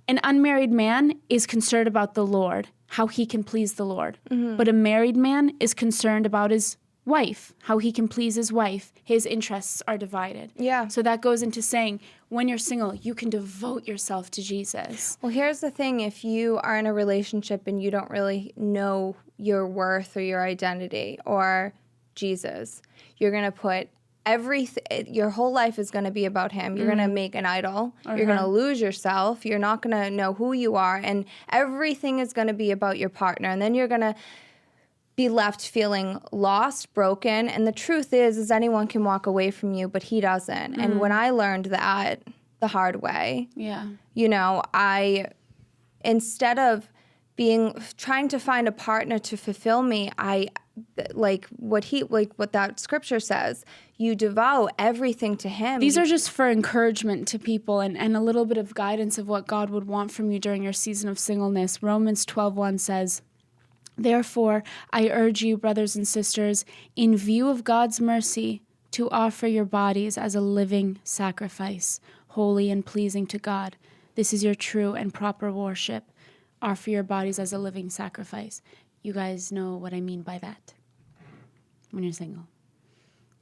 A: an unmarried man is concerned about the Lord, how he can please the Lord. Mm-hmm. But a married man is concerned about his wife, how he can please his wife, his interests are divided.
B: Yeah.
A: So that goes into saying, when you're single, you can devote yourself to Jesus.
B: Well, here's the thing. If you are in a relationship and you don't really know your worth or your identity or Jesus, you're going to put your whole life is going to be about him. You're going to make an idol. You're going to lose yourself. You're not going to know who you are. And everything is going to be about your partner. And then you're going to be left feeling lost, broken. And the truth is anyone can walk away from you, but he doesn't. And when I learned that the hard way, instead of trying to find a partner to fulfill me, what that scripture says, you devote everything to him.
A: These are just for encouragement to people and a little bit of guidance of what God would want from you during your season of singleness. Romans 12:1 says, "Therefore, I urge you, brothers and sisters, in view of God's mercy, to offer your bodies as a living sacrifice, holy and pleasing to God. This is your true and proper worship. Offer your bodies as a living sacrifice." You guys know what I mean by that when you're single.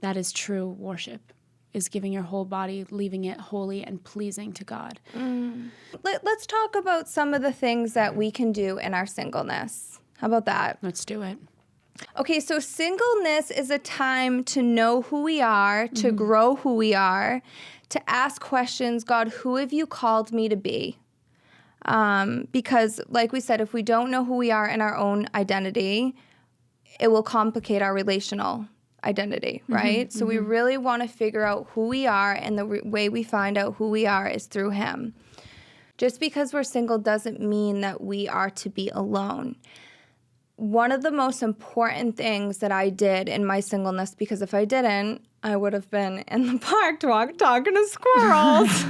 A: That is true worship, is giving your whole body, leaving it holy and pleasing to God.
B: Let's talk about some of the things that we can do in our singleness. How about that?
A: Let's do it.
B: Okay, so singleness is a time to know who we are, to grow who we are, to ask questions. God, who have you called me to be? Because like we said, if we don't know who we are in our own identity, it will complicate our relational identity, right? So we really want to figure out who we are, and the way we find out who we are is through him. Just because we're single doesn't mean that we are to be alone. One of the most important things that I did in my singleness, because if I didn't, I would have been in the park talking to squirrels.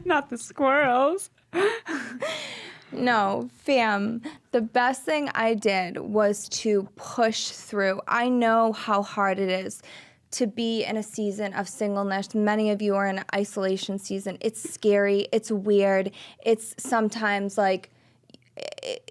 A: Not the squirrels.
B: No, fam, the best thing I did was to push through. I know how hard it is to be in a season of singleness. Many of you are in an isolation season. It's scary. It's weird. It's sometimes like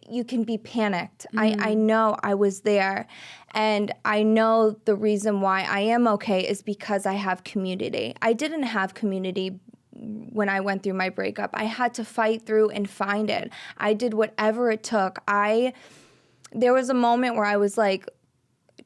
B: you can be panicked. I know I was there. And I know the reason why I am okay is because I have community. I didn't have community when I went through my breakup. I had to fight through and find it. I did whatever it took. There was a moment where I was like,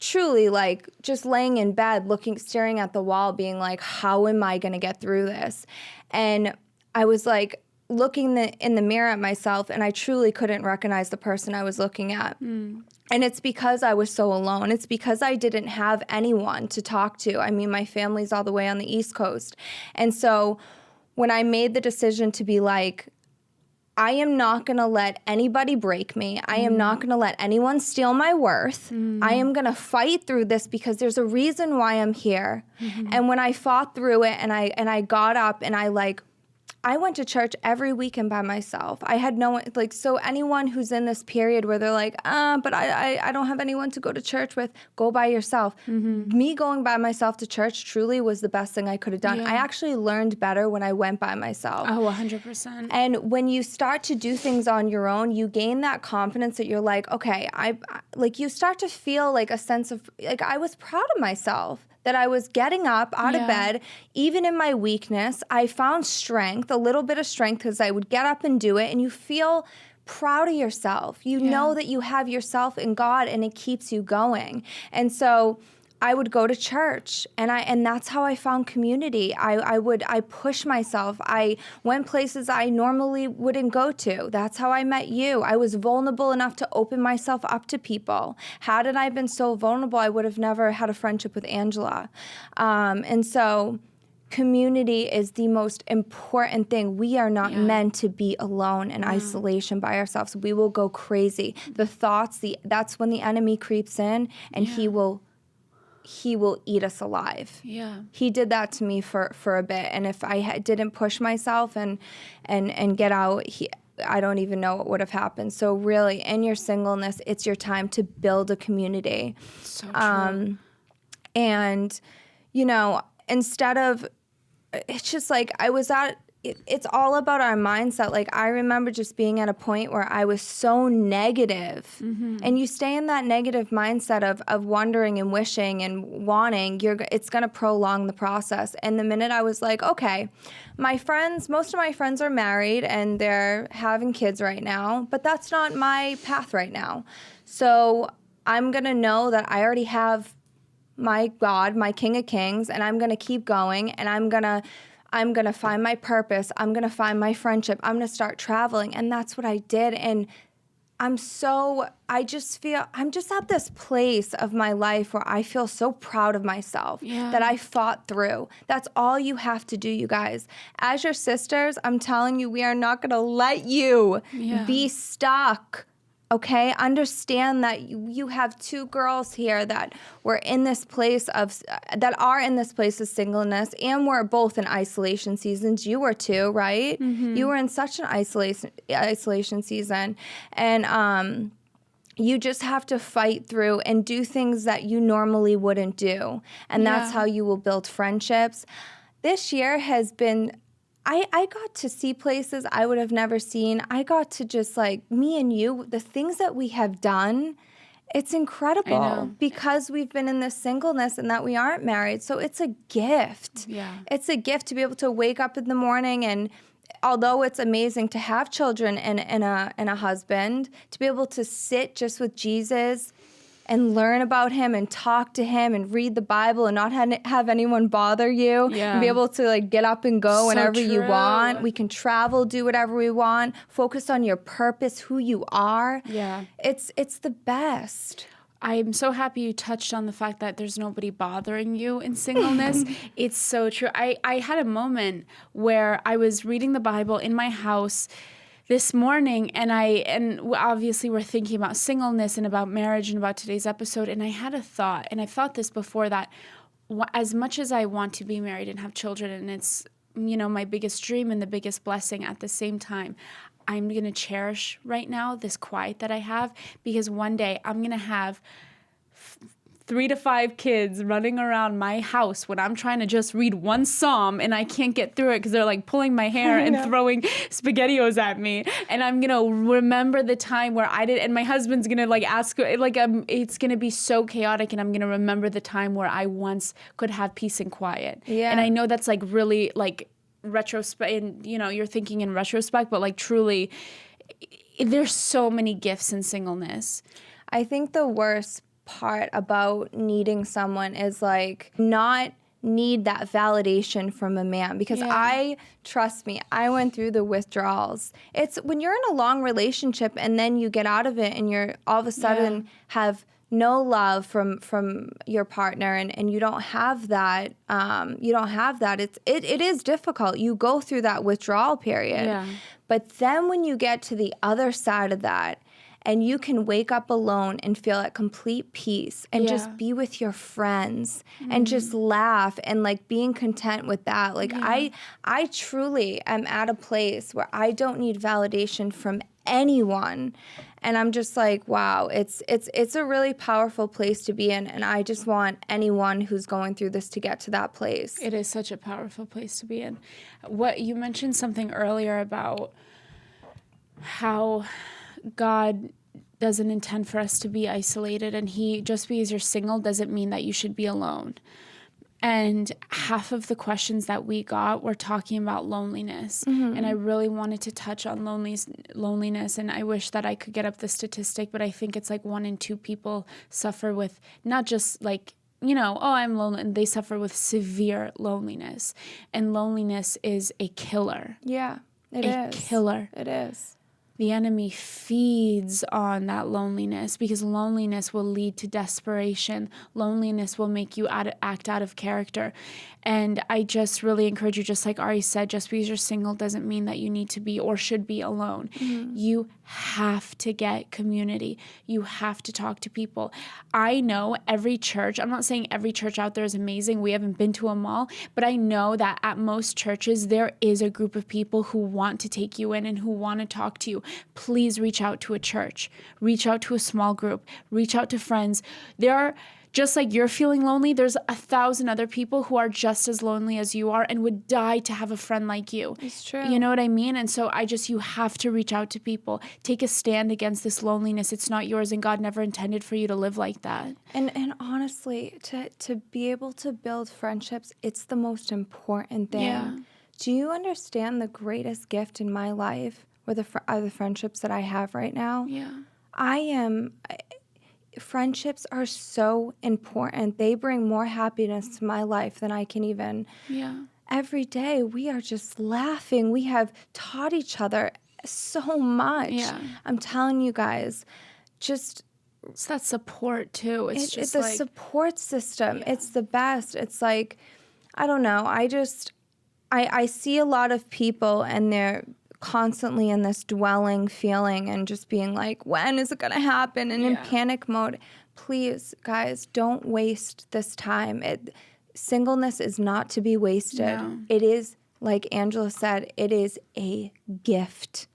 B: truly like just laying in bed, staring at the wall, being like, how am I going to get through this? And I was like looking in the mirror at myself, and I truly couldn't recognize the person I was looking at. And it's because I was so alone. It's because I didn't have anyone to talk to. I mean, my family's all the way on the East Coast. And so when I made the decision to be like, I am not going to let anybody break me. I am not going to let anyone steal my worth. I am going to fight through this because there's a reason why I'm here. And when I fought through it and I got up and I went to church every weekend by myself. I had no one, so anyone who's in this period where they're like, but I don't have anyone to go to church with, go by yourself. Me going by myself to church truly was the best thing I could have done.
A: Yeah.
B: I actually learned better when I went by myself.
A: Oh, 100%.
B: And when you start to do things on your own, you gain that confidence that you're like, okay, you start to feel like a sense of, like, I was proud of myself. That I was getting up out of bed, even in my weakness. I found strength, a little bit of strength, because I would get up and do it, and you feel proud of yourself. You know that you have yourself in God, and it keeps you going. And so I would go to church, and that's how I found community. I pushed myself. I went places I normally wouldn't go to. That's how I met you. I was vulnerable enough to open myself up to people. Hadn't I been so vulnerable, I would have never had a friendship with Angela. And so community is the most important thing. We are not meant to be alone in isolation by ourselves. We will go crazy. The thoughts, that's when the enemy creeps in, and he will eat us alive.
A: Yeah.
B: He did that to me for a bit. And if I didn't push myself and get out, I don't even know what would have happened. So really, in your singleness, it's your time to build a community.
A: So true.
B: And, instead of, it's just like I was at it's all about our mindset. Like, I remember just being at a point where I was so negative. And you stay in that negative mindset of wondering and wishing and wanting, it's going to prolong the process. And the minute I was like, okay, most of my friends are married and they're having kids right now, but that's not my path right now. So I'm going to know that I already have my God, my King of Kings, and I'm going to keep going, and I'm going to find my purpose. I'm going to find my friendship. I'm going to start traveling. And that's what I did. And I'm just at this place of my life where I feel so proud of myself that I fought through. That's all you have to do, you guys. As your sisters, I'm telling you, we are not going to let you be stuck. Okay, understand that you have two girls here that are in this place of singleness, and we're both in isolation seasons. You were too, right? You were in such an isolation season, and you just have to fight through and do things that you normally wouldn't do, and that's how you will build friendships. This year has been. I got to see places I would have never seen. I got to just, like, me and you, the things that we have done, it's incredible because we've been in this singleness and that we aren't married. So it's a gift. Yeah. It's a gift to be able to wake up in the morning, and although it's amazing to have children and a husband, to be able to sit just with Jesus and learn about him and talk to him and read the Bible and not have anyone bother you. And be able to, like, get up and go whenever you want. We can travel, do whatever we want. Focus on your purpose, who you are. Yeah. It's the best.
A: I'm so happy you touched on the fact that there's nobody bothering you in singleness. It's so true. I had a moment where I was reading the Bible in my house this morning, and obviously we're thinking about singleness and about marriage and about today's episode, and I had a thought, and I've thought this before, that as much as I want to be married and have children, and it's, my biggest dream and the biggest blessing, at the same time, I'm going to cherish right now this quiet that I have, because one day I'm going to have 3 to 5 kids running around my house when I'm trying to just read one psalm and I can't get through it because they're, like, pulling my hair and throwing SpaghettiOs at me. And I'm going to remember the time where I did, and my husband's going to, like, ask, like, it's going to be so chaotic, and I'm going to remember the time where I once could have peace and quiet. Yeah. And I know that's, like, really, like, retrospect, and, you're thinking in retrospect, but, like, truly, there's so many gifts in singleness.
B: I think the worst part about needing someone is, like, not need that validation from a man, because trust me, I went through the withdrawals. It's when you're in a long relationship and then you get out of it and you're all of a sudden have no love from your partner, and you don't have that. It is difficult. You go through that withdrawal period. But then when you get to the other side of that, and you can wake up alone and feel at complete peace and just be with your friends and just laugh and, like, being content with that. Like, I truly am at a place where I don't need validation from anyone. And I'm just like, wow, it's a really powerful place to be in. And I just want anyone who's going through this to get to that place.
A: It is such a powerful place to be in. What you mentioned something earlier about how God doesn't intend for us to be isolated, and just because you're single doesn't mean that you should be alone. And half of the questions that we got were talking about loneliness. And I really wanted to touch on loneliness, and I wish that I could get up the statistic, but I think it's like 1 in 2 people suffer with not just, like, I'm lonely, and they suffer with severe loneliness. And loneliness is a killer.
B: Yeah, it is.
A: A killer.
B: It is.
A: The enemy feeds on that loneliness, because loneliness will lead to desperation. Loneliness will make you act out of character. And I just really encourage you, just like Ari said, just because you're single doesn't mean that you need to be or should be alone. You have to get community. You have to talk to people. I know every church, I'm not saying every church out there is amazing. We haven't been to them all, but I know that at most churches, there is a group of people who want to take you in and who want to talk to you. Please reach out to a church. Reach out to a small group. Reach out to friends. just like you're feeling lonely, there's 1,000 other people who are just as lonely as you are and would die to have a friend like you.
B: It's true.
A: You know what I mean? And so you have to reach out to people. Take a stand against this loneliness. It's not yours, and God never intended for you to live like that.
B: And honestly, to be able to build friendships, it's the most important thing.
A: Yeah.
B: Do you understand the greatest gift in my life are the friendships that I have right now?
A: Yeah.
B: Friendships are so important. They bring more happiness to my life than I can even.
A: Yeah.
B: Every day we are just laughing. We have taught each other so much.
A: Yeah.
B: I'm telling you guys, just
A: it's that support too.
B: It's a support system. Yeah. It's the best. It's like, I don't know. I see a lot of people and they're constantly in this dwelling feeling and just being like, when is it going to happen? And in panic mode. Please, guys, don't waste this time. Singleness is not to be wasted. No. It is, like Angela said, it is a gift.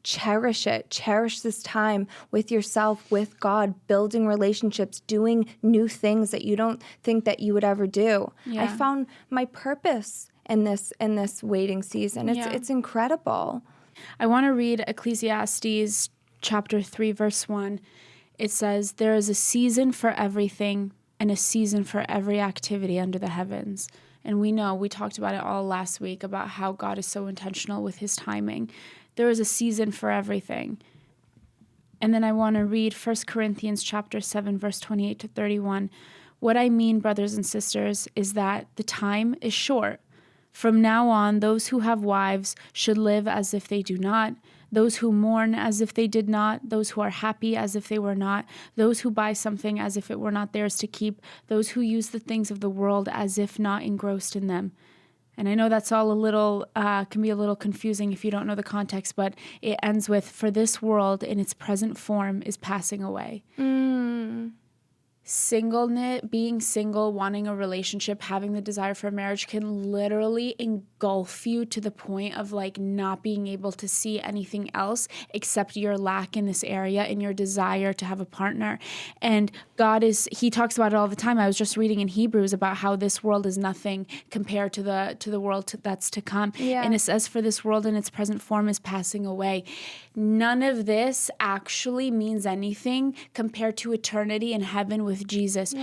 B: Cherish it. Cherish this time with yourself, with God, building relationships, doing new things that you don't think that you would ever do. Yeah. I found my purpose in this waiting season. It's incredible.
A: I want to read Ecclesiastes chapter 3, verse 1. It says, "There is a season for everything and a season for every activity under the heavens." And we talked about it all last week about how God is so intentional with his timing. There is a season for everything. And then I want to read 1 Corinthians chapter 7, verse 28 to 31. "What I mean, brothers and sisters, is that the time is short. From now on, those who have wives should live as if they do not, those who mourn as if they did not, those who are happy as if they were not, those who buy something as if it were not theirs to keep, those who use the things of the world as if not engrossed in them." And I know that's all can be a little confusing if you don't know the context, but it ends with, "For this world in its present form is passing away." Singleness, being single, wanting a relationship, having the desire for marriage can literally engulf you to the point of like not being able to see anything else except your lack in this area and your desire to have a partner. And he talks about it all the time. I was just reading in Hebrews about how this world is nothing compared to the world that's to come. Yeah. And it says, "For this world in its present form is passing away." None of this actually means anything compared to eternity in heaven with Jesus.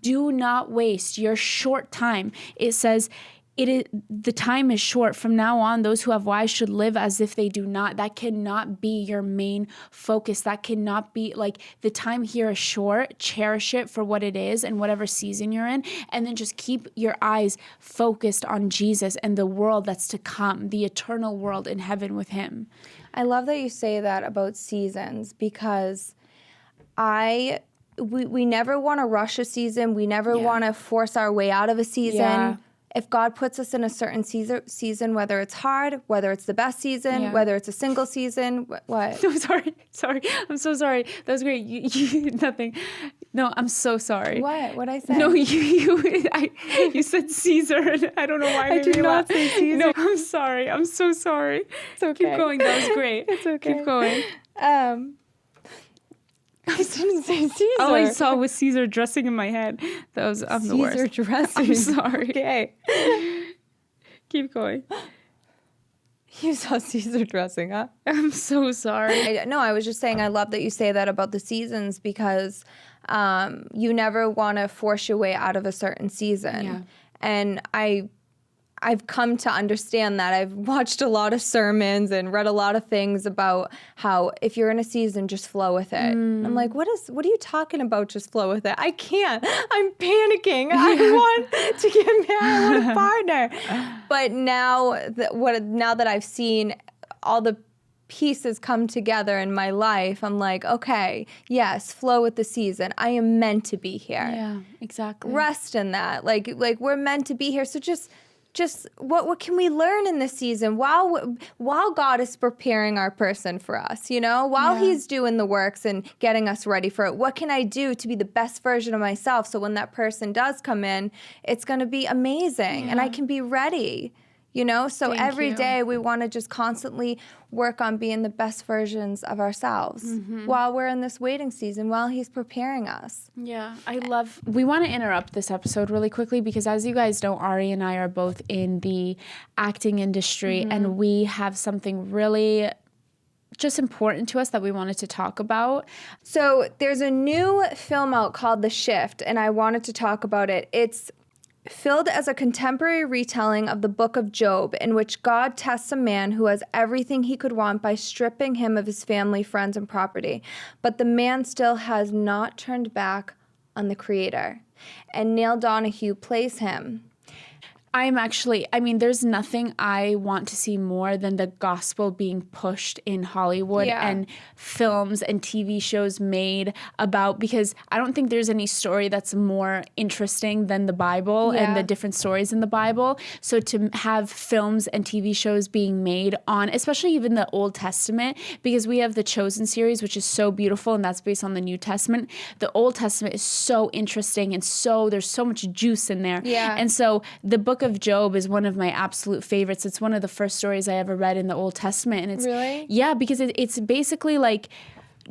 A: Do not waste your short time. It says, the time is short. From now on, those who have wives should live as if they do not. That cannot be your main focus. That cannot be like, the time here is short. Cherish it for what it is and whatever season you're in. And then just keep your eyes focused on Jesus and the world that's to come, the eternal world in heaven with him.
B: I love that you say that about seasons, because we never want to rush a season. We never want to force our way out of a season. Yeah. If God puts us in a certain season, whether it's hard, whether it's the best season, whether it's a single season, what?
A: No, sorry. I'm so sorry. That was great. You nothing. No, I'm so sorry.
B: What? What'd I say?
A: No, you said Caesar, and I don't know why
B: I did not say Caesar.
A: No, I'm sorry. I'm so sorry.
B: It's okay.
A: Keep going. That was great.
B: It's okay.
A: Keep going.
B: I didn't say Caesar.
A: All I saw was Caesar dressing in my head. I'm the worst.
B: Caesar dressing.
A: I'm sorry.
B: Okay.
A: Keep going.
B: You saw Caesar dressing, huh?
A: I'm so sorry.
B: I was just saying I love that you say that about the seasons, because you never want to force your way out of a certain season. Yeah. And I've come to understand that. I've watched a lot of sermons and read a lot of things about how if you're in a season, just flow with it. I'm like, what are you talking about? Just flow with it. I can't. I'm panicking. I want to get married. I want a partner. But now that I've seen all the pieces come together in my life, I'm like, okay, yes, flow with the season. I am meant to be here.
A: Yeah, exactly.
B: Rest in that. Like we're meant to be here. So just what can we learn in this season while God is preparing our person for us, while he's doing the works and getting us ready for it? What can I do to be the best version of myself so when that person does come in, it's going to be amazing and I can be ready, you know? So
A: Thank
B: every
A: you.
B: day we want to just constantly work on being the best versions of ourselves while we're in this waiting season, while he's preparing us.
A: Yeah, we want to interrupt this episode really quickly because as you guys know, Ari and I are both in the acting industry and we have something really just important to us that we wanted to talk about.
B: So there's a new film out called The Shift, and I wanted to talk about it. It's filled as a contemporary retelling of the book of Job, in which God tests a man who has everything he could want by stripping him of his family, friends, and property. But the man still has not turned back on the Creator. And Neil Donahue plays him.
A: There's nothing I want to see more than the gospel being pushed in Hollywood and films and TV shows made about, because I don't think there's any story that's more interesting than the Bible and the different stories in the Bible. So to have films and TV shows being made on, especially even the Old Testament, because we have the Chosen series, which is so beautiful, and that's based on the New Testament. The Old Testament is so interesting, and there's so much juice in there. Yeah. And so the book of Job is one of my absolute favorites. It's one of the first stories I ever read in the Old Testament. And it's
B: really?
A: Yeah, because it's basically like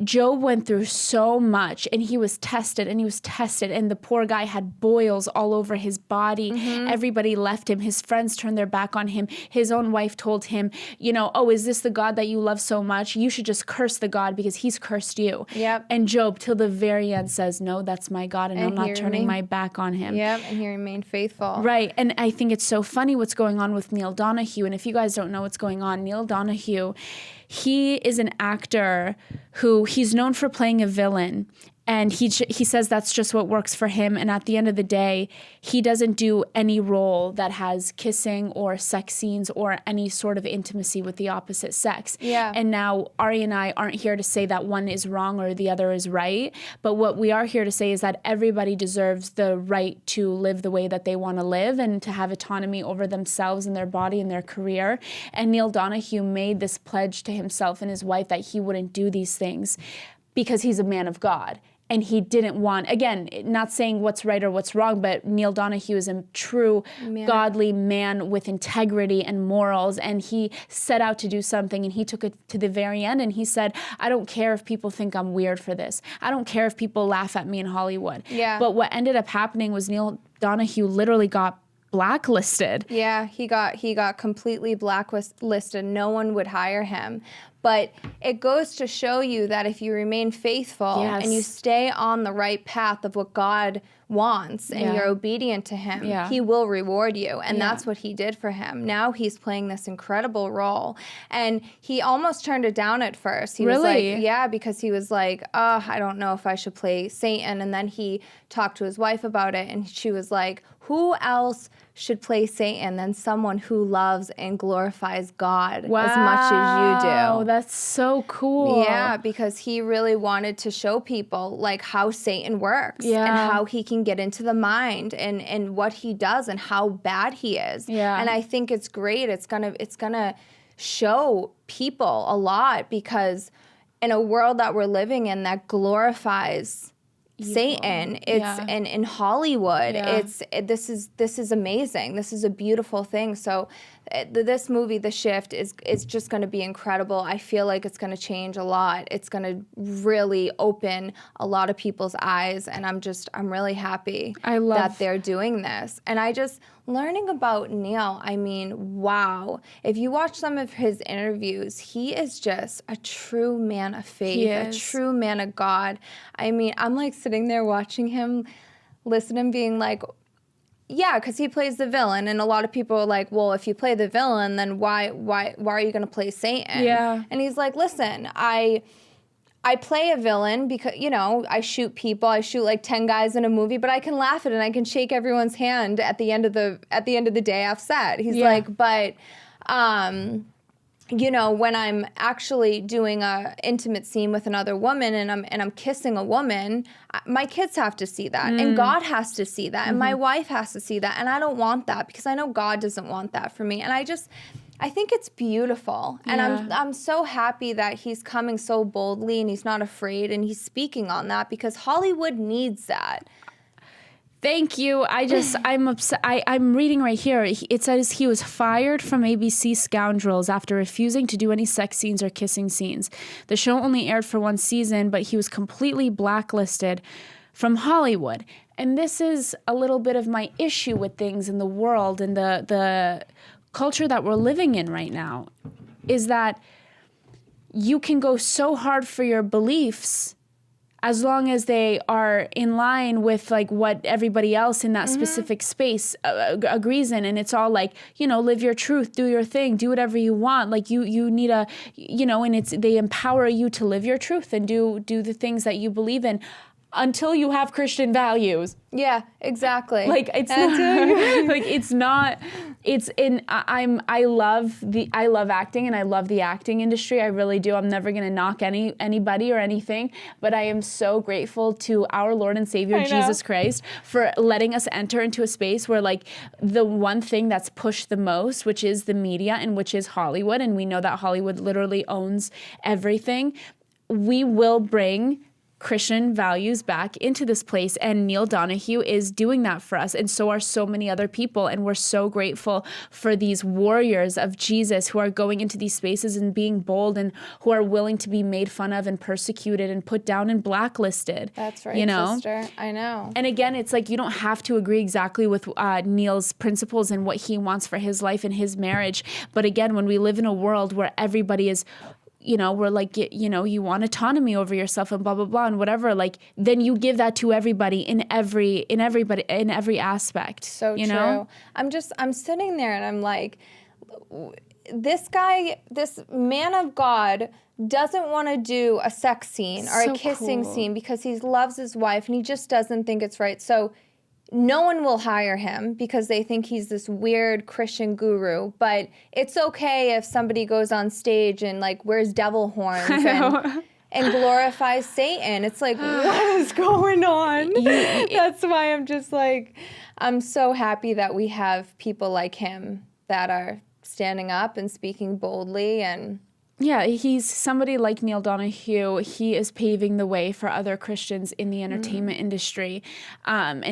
A: Job went through so much and he was tested and the poor guy had boils all over his body. Everybody left him. His friends turned their back on him. His own wife told him, oh, is this the God that you love so much? You should just curse the God because he's cursed you.
B: Yep.
A: And Job, till the very end, says, no, that's my God, and I'm not turning my back on him.
B: Yep, and he remained faithful.
A: Right, and I think it's so funny what's going on with Neil Donahue. And if you guys don't know what's going on, Neil Donahue, he is an actor who he's known for playing a villain. And he says that's just what works for him. And at the end of the day, he doesn't do any role that has kissing or sex scenes or any sort of intimacy with the opposite sex.
B: Yeah.
A: And now Ari and I aren't here to say that one is wrong or the other is right. But what we are here to say is that everybody deserves the right to live the way that they want to live and to have autonomy over themselves and their body and their career. And Neil Donahue made this pledge to himself and his wife that he wouldn't do these things because he's a man of God. And he didn't want, again, not saying what's right or what's wrong, but Neil Donahue is a true godly man with integrity and morals. And he set out to do something and he took it to the very end. And he said, I don't care if people think I'm weird for this. I don't care if people laugh at me in Hollywood. Yeah. But what ended up happening was Neil Donahue literally got blacklisted.
B: Yeah, he got completely blacklisted. No one would hire him. But it goes to show you that if you remain faithful and you stay on the right path of what God wants and you're obedient to him, he will reward you. And that's what he did for him. Now he's playing this incredible role. And he almost turned it down at first. He was like, because he was like, I don't know if I should play Satan. And then he talked to his wife about it and she was like, who else should play Satan than someone who loves and glorifies God as much as you do?
A: That's so cool.
B: Yeah, because he really wanted to show people like how Satan works and how he can get into the mind and what he does and how bad he is. Yeah. And I think it's great. It's gonna show people a lot because in a world that we're living in that glorifies Satan, and in Hollywood, this is amazing. This is a beautiful thing. So this movie, The Shift, is just going to be incredible. I feel like it's going to change a lot. It's going to really open a lot of people's eyes, and I'm really happy that they're doing this. And learning about Neil, I mean, wow. If you watch some of his interviews, he is just a true man of faith, a true man of God. I mean, I'm like sitting there watching him, listening, being like, yeah, because he plays the villain, and a lot of people are like, well, if you play the villain, then why are you going to play Satan? Yeah. And he's like, listen, I play a villain because, I shoot people. I shoot like 10 guys in a movie, but I can laugh at it and I can shake everyone's hand at the end of the day offset. He's like, but when I'm actually doing a intimate scene with another woman and I'm kissing a woman, my kids have to see that and God has to see that and my wife has to see that, and I don't want that because I know God doesn't want that for me. And I think it's beautiful, and I'm so happy that he's coming so boldly and he's not afraid and he's speaking on that because Hollywood needs that.
A: Thank you. I'm upset. I'm reading right here. It says he was fired from ABC Scoundrels after refusing to do any sex scenes or kissing scenes. The show only aired for one season, but he was completely blacklisted from Hollywood. And this is a little bit of my issue with things in the world and the culture that we're living in right now, is that you can go so hard for your beliefs as long as they are in line with like what everybody else in that specific space agrees in. And it's all like, you know, live your truth, do your thing, do whatever you want. Like you need a, you know, and they empower you to live your truth and do the things that you believe in until you have Christian values.
B: Yeah, exactly.
A: Like it's not, like it's not. It's in. I love acting and I love the acting industry. I really do. I'm never gonna knock anybody or anything. But I am so grateful to our Lord and Savior Jesus Christ for letting us enter into a space where like the one thing that's pushed the most, which is the media and which is Hollywood, and we know that Hollywood literally owns everything. We will bring Christian values back into this place, and Neil Donahue is doing that for us, and so are so many other people, and we're so grateful for these warriors of Jesus who are going into these spaces and being bold and who are willing to be made fun of and persecuted and put down and blacklisted.
B: That's right,
A: you know?
B: sister. I know.
A: And again, it's like you don't have to agree exactly with Neil's principles and what he wants for his life and his marriage, but again, when we live in a world where everybody is, you know, we're like, you know, you want autonomy over yourself and blah, blah, blah, and whatever, like, then you give that to everybody in every aspect.
B: So
A: you
B: true.
A: know?
B: I'm sitting there and I'm like, this man of God doesn't want to do a sex scene or a kissing scene because he loves his wife and he just doesn't think it's right. So no one will hire him because they think he's this weird Christian guru. But it's okay if somebody goes on stage and like wears devil horns and glorifies Satan. It's like, what is going on? That's why I'm just like, I'm so happy that we have people like him that are standing up and speaking boldly. And
A: yeah, he's somebody like Neil Donahue. He is paving the way for other Christians in the entertainment industry. And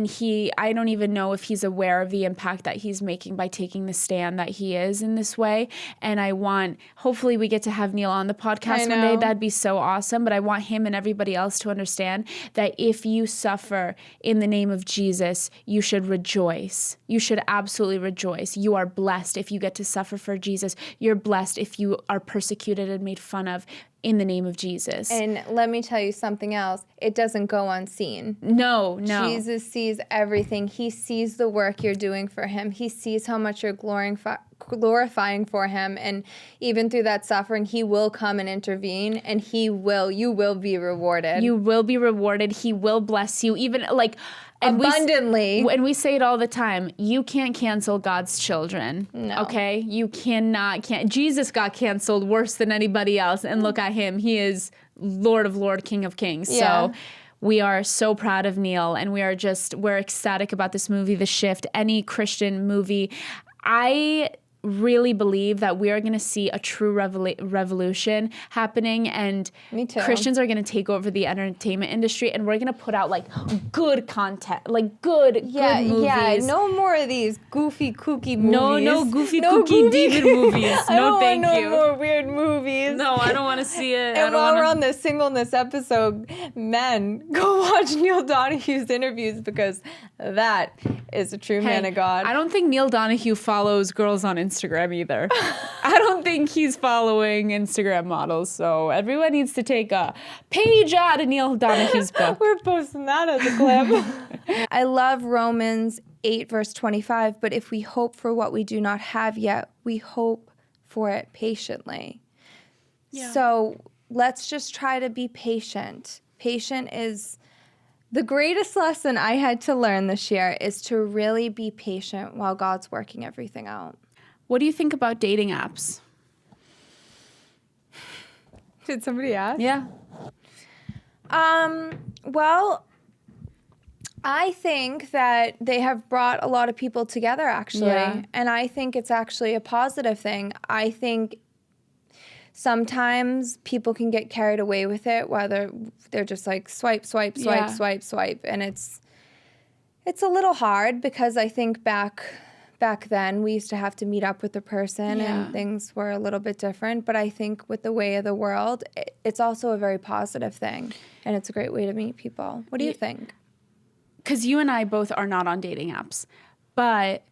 A: I don't even know if he's aware of the impact that he's making by taking the stand that he is in this way. And hopefully we get to have Neil on the podcast one day. That'd be so awesome. But I want him and everybody else to understand that if you suffer in the name of Jesus, you should rejoice. You should absolutely rejoice. You are blessed if you get to suffer for Jesus. You're blessed if you are persecuted and made fun of in the name of Jesus.
B: And let me tell you something else. It doesn't go unseen.
A: No.
B: Jesus sees everything. He sees the work you're doing for him. He sees how much you're glorifying for him. And even through that suffering, he will come and intervene, and you will be rewarded.
A: You will be rewarded. He will bless you. Even like...
B: abundantly.
A: And we say it all the time. You can't cancel God's children.
B: No.
A: Okay? You cannot. Jesus got canceled worse than anybody else. And look at him. He is Lord of Lords, King of Kings.
B: Yeah.
A: So we are so proud of Neil. And we're ecstatic about this movie, The Shift, any Christian movie. I really believe that we are going to see a true revolution happening, and
B: Me too.
A: Christians are going to take over the entertainment industry, and we're going to put out like good content, like good movies.
B: Yeah, no more of these goofy, kooky movies.
A: No goofy, kooky demon movies. No, thank you.
B: No more weird movies.
A: No, I don't want to see it.
B: And while we're on the Singleness episode, men, go watch Neil Donahue's interviews because that is a true man of God.
A: I don't think Neil Donahue follows girls on Instagram either. I don't think he's following Instagram models. So everyone needs to take a page out of Neil Donahue's book.
B: We're posting that as a clip. I love Romans 8 verse 25. But if we hope for what we do not have yet, we hope for it patiently. Yeah. So let's just try to be patient. Patient is the greatest lesson I had to learn this year, is to really be patient while God's working everything out.
A: What do you think about dating apps?
B: Did somebody ask?
A: Yeah.
B: Well, I think that they have brought a lot of people together, actually.
A: Yeah.
B: And I think it's actually a positive thing. I think sometimes people can get carried away with it, whether they're just like swipe. And It's a little hard because I think back then we used to have to meet up with the person and things were a little bit different. But I think with the way of the world, it's also a very positive thing. And it's a great way to meet people. What do you think?
A: Because you and I both are not on dating apps. But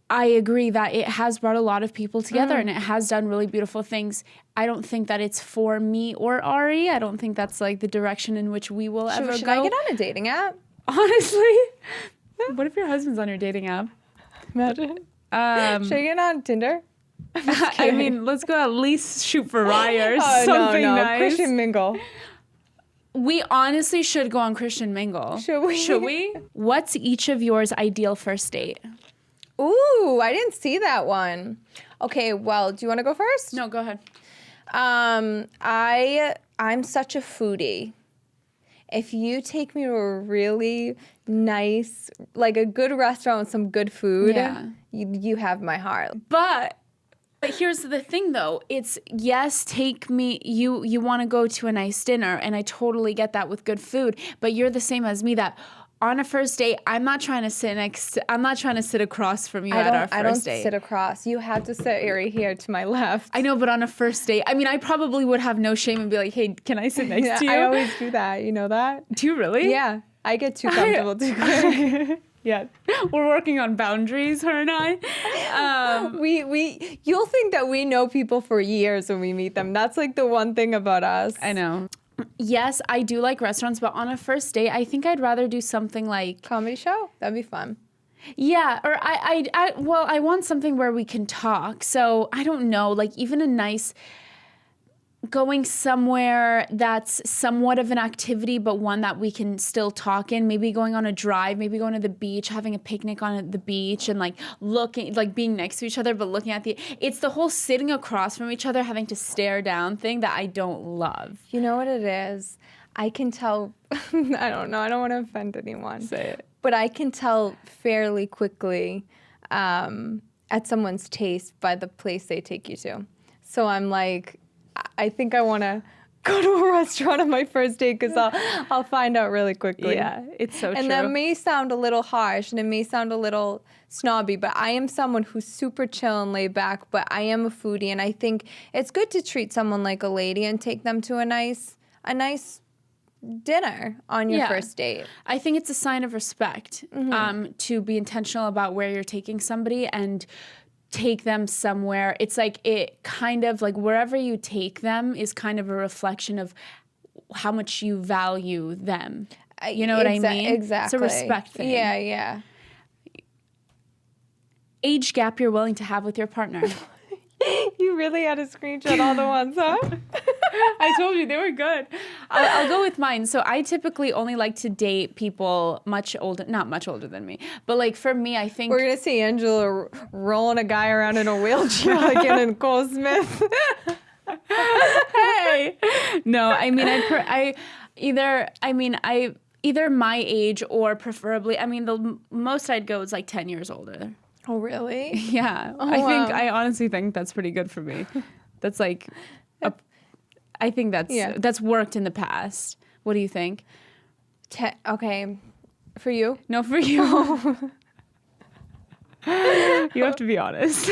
A: I agree that it has brought a lot of people together and it has done really beautiful things. I don't think that it's for me or Ari. I don't think that's like the direction in which we will ever go.
B: Should I get on a dating app?
A: Honestly. What if your husband's on your dating app?
B: Imagine. Should I get on Tinder?
A: I mean, let's go at least shoot for Rye or something nice.
B: Christian Mingle.
A: We honestly should go on Christian Mingle.
B: Should we?
A: Should we? What's each of yours ideal first date?
B: Ooh, I didn't see that one. Okay, well, do you want to go first?
A: No, go ahead.
B: I'm such a foodie. If you take me to a really nice, like a good restaurant with some good food, you have my heart.
A: But here's the thing, though. It's, yes, take me, you want to go to a nice dinner, and I totally get that with good food, but you're the same as me that on a first date, I'm not trying to sit across from you at our first date.
B: I don't sit across. You have to sit right here to my left.
A: I know, but on a first date, I mean, I probably would have no shame and be like, hey, can I sit next to you?
B: I always do that. You know that?
A: Do you really?
B: Yeah. I get too comfortable too quick.
A: Yeah. We're working on boundaries, her and I.
B: You'll think that we know people for years when we meet them. That's like the one thing about us.
A: I know. Yes, I do like restaurants, but on a first date, I think I'd rather do something like
B: comedy show. That'd be fun.
A: Yeah, or I want something where we can talk. So I don't know, like even a nice going somewhere that's somewhat of an activity, but one that we can still talk in. Maybe going on a drive, maybe going to the beach, having a picnic on the beach, and like looking, like being next to each other, but looking at it's the whole sitting across from each other, having to stare down thing that I don't love.
B: You know what it is? I can tell, I don't know, I don't want to offend anyone.
A: Say it.
B: But I can tell fairly quickly at someone's taste by the place they take you to. So I'm like, I think I want to go to a restaurant on my first date because I'll find out really quickly.
A: Yeah, it's so true.
B: And that may sound a little harsh and it may sound a little snobby, but I am someone who's super chill and laid back, but I am a foodie, and I think it's good to treat someone like a lady and take them to a nice dinner on your first date.
A: I think it's a sign of respect to be intentional about where you're taking somebody and take them somewhere. It's like it kind of like wherever you take them is kind of a reflection of how much you value them. You know what I mean?
B: Exactly.
A: It's a respect thing.
B: Yeah, yeah.
A: Age gap you're willing to have with your partner.
B: You really had to screenshot all the ones, huh?
A: I told you, they were good. I'll go with mine. So I typically only like to date people much older, not much older than me, but like for me, I think...
B: We're going to see Angela rolling a guy around in a wheelchair like in Nicole Smith.
A: Hey! No, I mean, either my age or preferably, I mean, the most I'd go is like 10 years older.
B: Oh, really?
A: Yeah.
B: Oh,
A: I honestly think that's pretty good for me. That's like, I think that's worked in the past. What do you think?
B: Okay. For you?
A: No, for you. You have to be honest.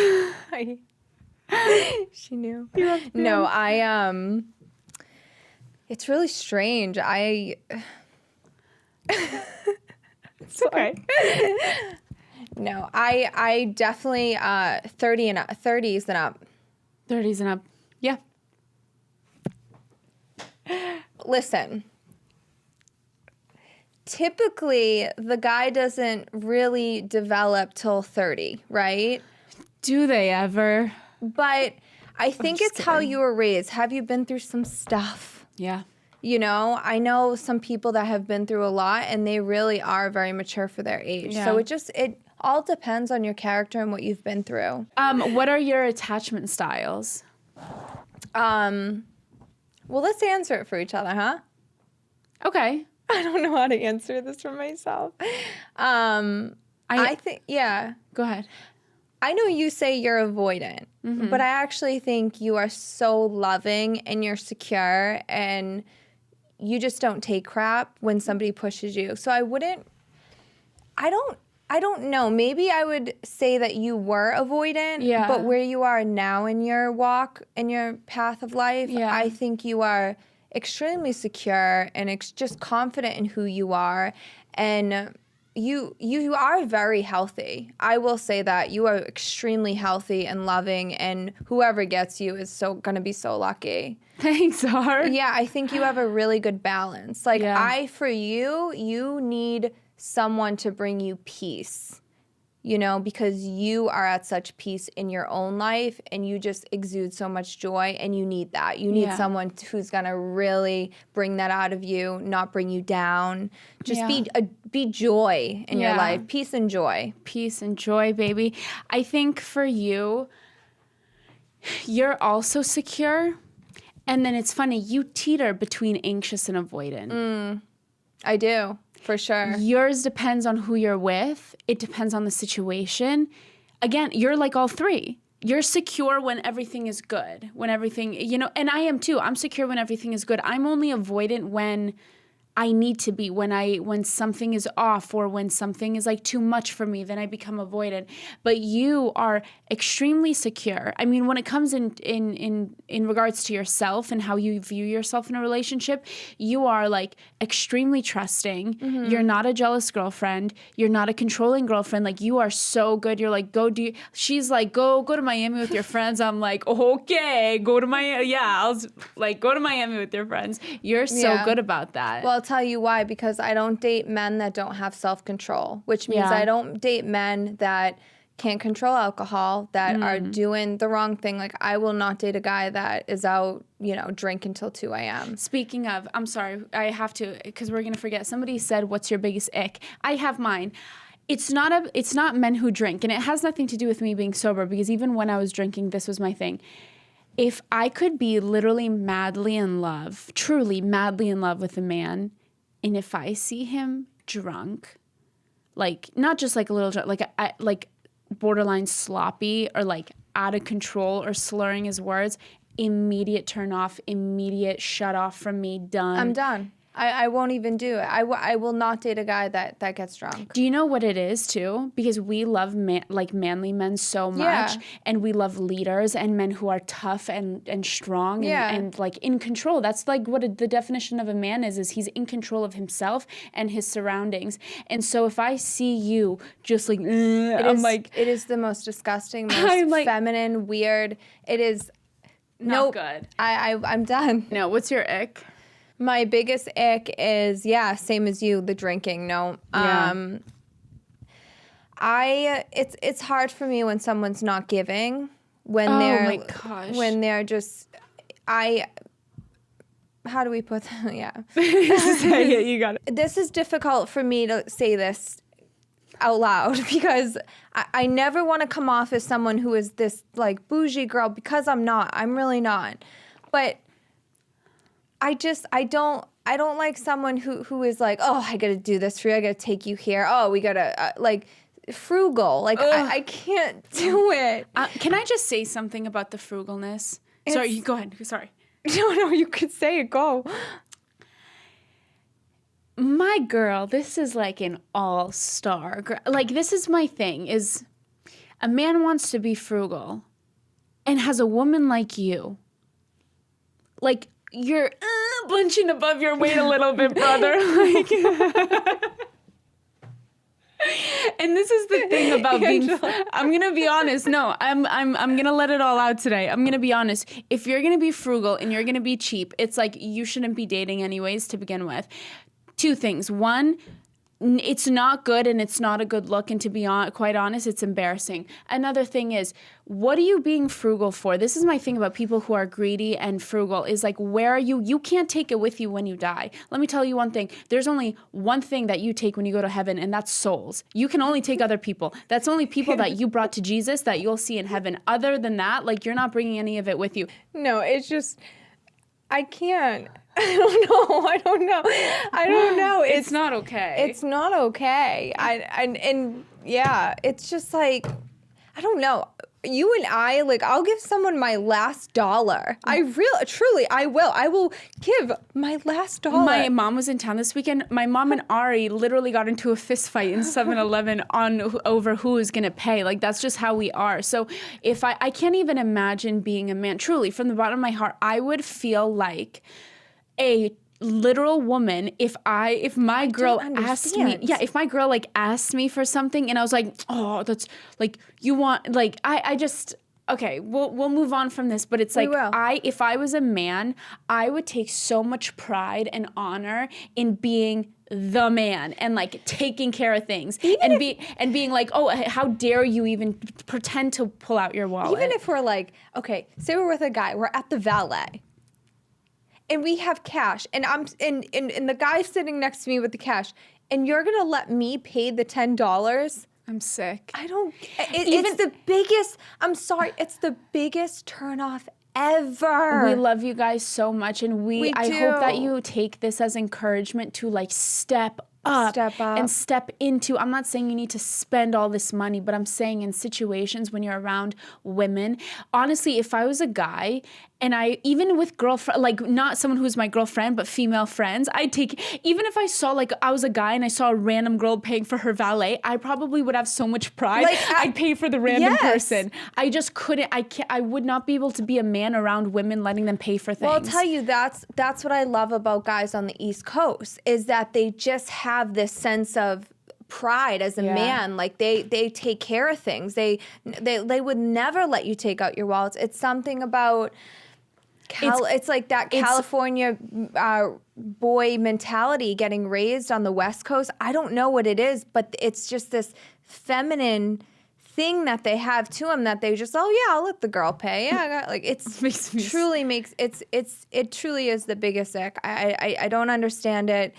B: She knew.
A: No,
B: it's really strange.
A: It's okay.
B: No, I definitely 30s and up.
A: 30s and up. Yeah.
B: Listen. Typically, the guy doesn't really develop till 30, right?
A: Do they ever?
B: But I think it's how you were raised. Have you been through some stuff?
A: Yeah.
B: You know, I know some people that have been through a lot and they really are very mature for their age.
A: Yeah.
B: So it all depends on your character and what you've been through.
A: What are your attachment styles?
B: Well, let's answer it for each other, huh?
A: Okay.
B: I don't know how to answer this for myself. I think, yeah.
A: Go ahead.
B: I know you say you're avoidant, but I actually think you are so loving and you're secure and you just don't take crap when somebody pushes you. So I wouldn't I don't know. Maybe I would say that you were avoidant, but where you are now in your walk, in your path of life, I think you are extremely secure and just confident in who you are. And you are very healthy. I will say that you are extremely healthy and loving, and whoever gets you is going to be so lucky.
A: Thanks, Har.
B: Yeah, I think you have a really good balance. Like for you need someone to bring you peace, because you are at such peace in your own life and you just exude so much joy, and you need that. You need someone who's going to really bring that out of you, not bring you down. Just be joy in your life. Peace and joy.
A: Peace and joy, baby. I think for you, you're also secure. And then it's funny, you teeter between anxious and avoidant.
B: I do. For sure.
A: Yours depends on who you're with. It depends on the situation. Again, you're like all three. You're secure when everything is good. When everything, and I am too. I'm secure when everything is good. I'm only avoidant when I need to be, when something is off or when something is like too much for me, then I become avoidant. But you are extremely secure. I mean, when it comes in regards to yourself and how you view yourself in a relationship, you are like extremely trusting. Mm-hmm. You're not a jealous girlfriend. You're not a controlling girlfriend. Like, you are so good. You're like, she's like, go to Miami with your friends. I'm like, okay, go to Miami. Yeah, I'll like go to Miami with your friends. You're so good about that.
B: Well, I'll tell you why, because I don't date men that don't have self-control, which means I don't date men that can't control alcohol, that are doing the wrong thing. Like, I will not date a guy that is out, drink until 2 a.m.
A: Speaking of, I'm sorry, I have to, because we're going to forget. Somebody said, what's your biggest ick? I have mine. It's not men who drink, and it has nothing to do with me being sober, because even when I was drinking, this was my thing. If I could be literally madly in love, truly madly in love with a man, and if I see him drunk, like, not just like a little drunk, like borderline sloppy or like out of control or slurring his words, immediate turn off, immediate shut off from me, done.
B: I'm done. I won't even do it. I will not date a guy that gets drunk.
A: Do you know what it is, too? Because we love manly men so much, and we love leaders and men who are tough and strong and like in control. That's like what the definition of a man is he's in control of himself and his surroundings. And so if I see you just like, it
B: is the most disgusting, most feminine, weird. It is
A: not good.
B: I'm done.
A: No, what's your ick?
B: My biggest ick is, same as you, the drinking. No. Yeah. It's hard for me when someone's not giving, when they're just, how do we put that? Yeah.
A: Say it, you got it.
B: This is difficult for me to say this out loud, because I never want to come off as someone who is this like bougie girl, because I'm not. I'm really not. But I don't like someone who is like, oh, I got to do this for you. I got to take you here. Oh, we got to like frugal. Like, I can't do it.
A: Can I just say something about the frugalness? Sorry, you go ahead. Sorry.
B: No, you could say it. Go.
A: My girl, this is like an all-star. Like, this is my thing, is a man wants to be frugal and has a woman like you. Like, you're bunching above your weight a little bit, brother. Like, and this is the thing about being. I'm gonna be honest. No, I'm gonna let it all out today. I'm gonna be honest. If you're gonna be frugal and you're gonna be cheap, it's like you shouldn't be dating anyways to begin with. 2 things. 1, it's not good and it's not a good look, and to be quite honest, it's embarrassing. Another thing is, what are you being frugal for? This is my thing about people who are greedy and frugal, is like, where are you? You can't take it with you when you die. Let me tell you one thing. There's only one thing that you take when you go to heaven, and that's souls. You can only take other people. That's only people that you brought to Jesus that you'll see in heaven. Other than that, like, you're not bringing any of it with you.
B: No, it's just, I can't. I don't know.
A: It's not okay.
B: It's not okay. It's just like, I don't know. you and I, like, I'll give someone my last dollar. Truly, I will. I will give my last dollar.
A: My mom was in town this weekend. My mom and Ari literally got into a fist fight in 7-Eleven over who is going to pay. Like, that's just how we are. So if I can't even imagine being a man. Truly, from the bottom of my heart, I would feel like a literal woman if my girl asked me, if my girl like asked me for something and I was like, oh, that's like, you want, like, I just, okay, we'll move on from this, but it's like, if I was a man, I would take so much pride and honor in being the man and like taking care of things and being like, oh, how dare you even pretend to pull out your wallet.
B: Even if we're like, okay, say we're with a guy, we're at the valet. And we have cash, and I'm and the guy sitting next to me with the cash, and you're gonna let me pay the $10?
A: I'm sick.
B: I don't. It's the biggest. I'm sorry. It's the biggest turnoff ever.
A: We love you guys so much, and I hope that you take this as encouragement to like step up and step into. I'm not saying you need to spend all this money, but I'm saying in situations when you're around women. Honestly, if I was a guy and even with girlfriend, like not someone who's my girlfriend, but female friends, I'd take, even if I saw like I was a guy and I saw a random girl paying for her valet, I probably would have so much pride. Like, I'd pay for the random person. I just couldn't, I would not be able to be a man around women letting them pay for things.
B: Well, I'll tell you, that's what I love about guys on the East Coast is that they just have this sense of pride as a man. Like they take care of things. They would never let you take out your wallets. It's something about it's like that California boy mentality getting raised on the West Coast. I don't know what it is, but it's just this feminine thing that they have to them that they just, oh yeah, I'll let the girl pay. Yeah, I got, like it truly is the biggest ick. I don't understand it.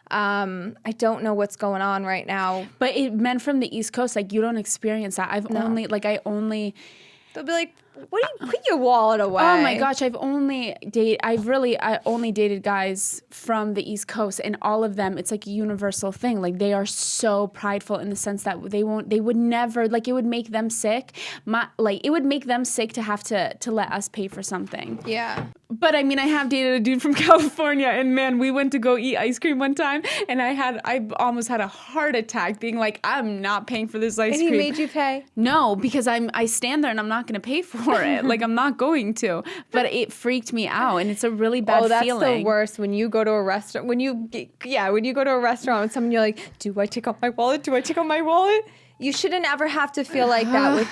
B: I don't know what's going on right now.
A: But men from the East Coast, like you don't experience that.
B: They'll be like, what do you put your wallet away?
A: Oh my gosh, I only dated guys from the East Coast, and all of them, it's like a universal thing. Like they are so prideful in the sense that they would never, like it would make them sick. It would make them sick to have to let us pay for something.
B: Yeah.
A: But I mean, I have dated a dude from California, and man, we went to go eat ice cream one time, and I almost had a heart attack being like, I'm not paying for this ice cream.
B: And he made you pay?
A: No, because I stand there and I'm not going to pay for it. Like, I'm not going to. But it freaked me out, and it's a really bad feeling.
B: Oh, that's the worst when you go to a restaurant. When you go to a restaurant with someone, you're like, do I take out my wallet? Do I take out my wallet? You shouldn't ever have to feel like that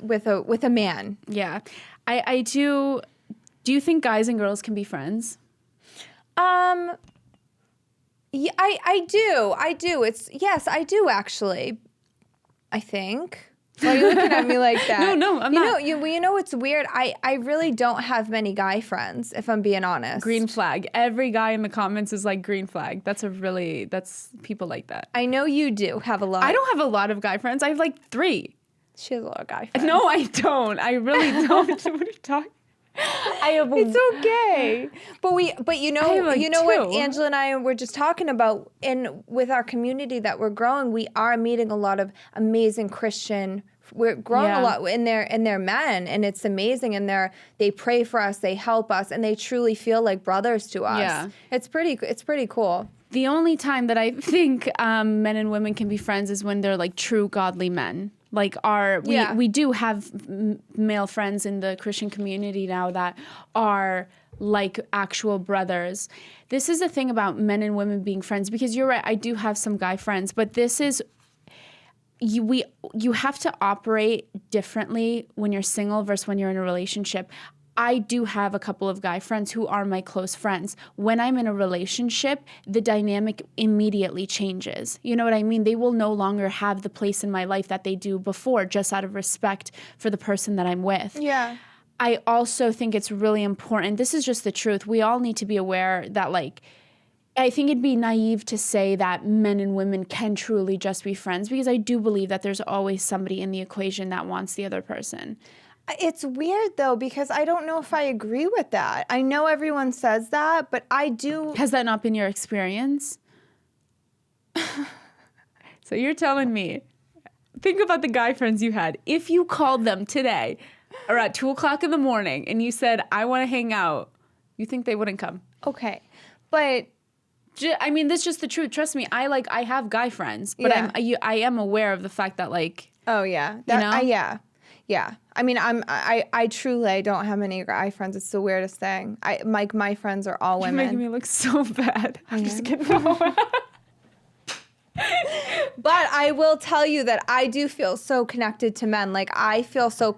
B: with a man.
A: Yeah. I do. Do you think guys and girls can be friends?
B: Yeah, I do. Yes, I do actually. I think. Why are you looking at me like that?
A: No, I'm not.
B: You know what's weird? I really don't have many guy friends, if I'm being honest.
A: Green flag. Every guy in the comments is like green flag. That's people like that.
B: I know you do have a lot.
A: I don't have a lot of guy friends. I have like 3.
B: She has a lot of guy friends.
A: No, I don't. I really don't. What are you talking?
B: It's okay, but you know what Angela and I were just talking about, and with our community that we're growing, we are meeting a lot of amazing Christian. We're growing a lot in their men, and it's amazing. And they pray for us, they help us, and they truly feel like brothers to us. Yeah. It's pretty cool.
A: The only time that I think men and women can be friends is when they're like true godly men. Like we do have male friends in the Christian community now that are like actual brothers. This is the thing about men and women being friends, because you're right, I do have some guy friends, but this is you have to operate differently when you're single versus when you're in a relationship. I do have a couple of guy friends who are my close friends. When I'm in a relationship, the dynamic immediately changes. You know what I mean? They will no longer have the place in my life that they do before, just out of respect for the person that I'm with.
B: Yeah.
A: I also think it's really important. This is just the truth. We all need to be aware that, like, I think it'd be naive to say that men and women can truly just be friends, because I do believe that there's always somebody in the equation that wants the other person.
B: It's weird, though, because I don't know if I agree with that. I know everyone says that, but I do.
A: Has that not been your experience? So you're telling me think about the guy friends you had. If you called them today or at 2:00 in the morning and you said, I want to hang out, you think they wouldn't come?
B: Okay. But
A: I mean, that's just the truth. Trust me. I have guy friends, but I am aware of the fact that like.
B: Oh yeah. Yeah. I mean, I truly don't have any guy friends. It's the weirdest thing. My friends are all women.
A: You're making me look so bad. I'm just kidding.
B: But I will tell you that I do feel so connected to men. Like I feel so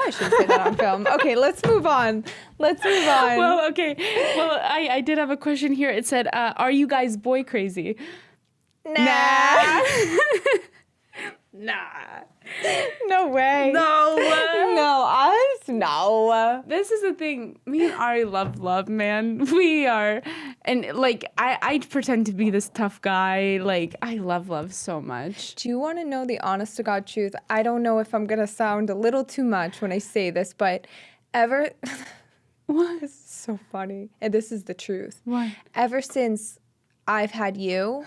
B: I shouldn't say that on film. Okay, let's move on.
A: Well, okay. Well, I did have a question here. It said, are you guys boy crazy?
B: Nah.
A: Nah.
B: No way.
A: No way.
B: No, us? No.
A: This is the thing. Me and Ari love, man. We are. And, like, I pretend to be this tough guy. Like, I love so much.
B: Do you want to know the honest to God truth? I don't know if I'm going to sound a little too much when I say this, but
A: What?
B: This is so funny. And this is the truth.
A: What?
B: Ever since I've had you,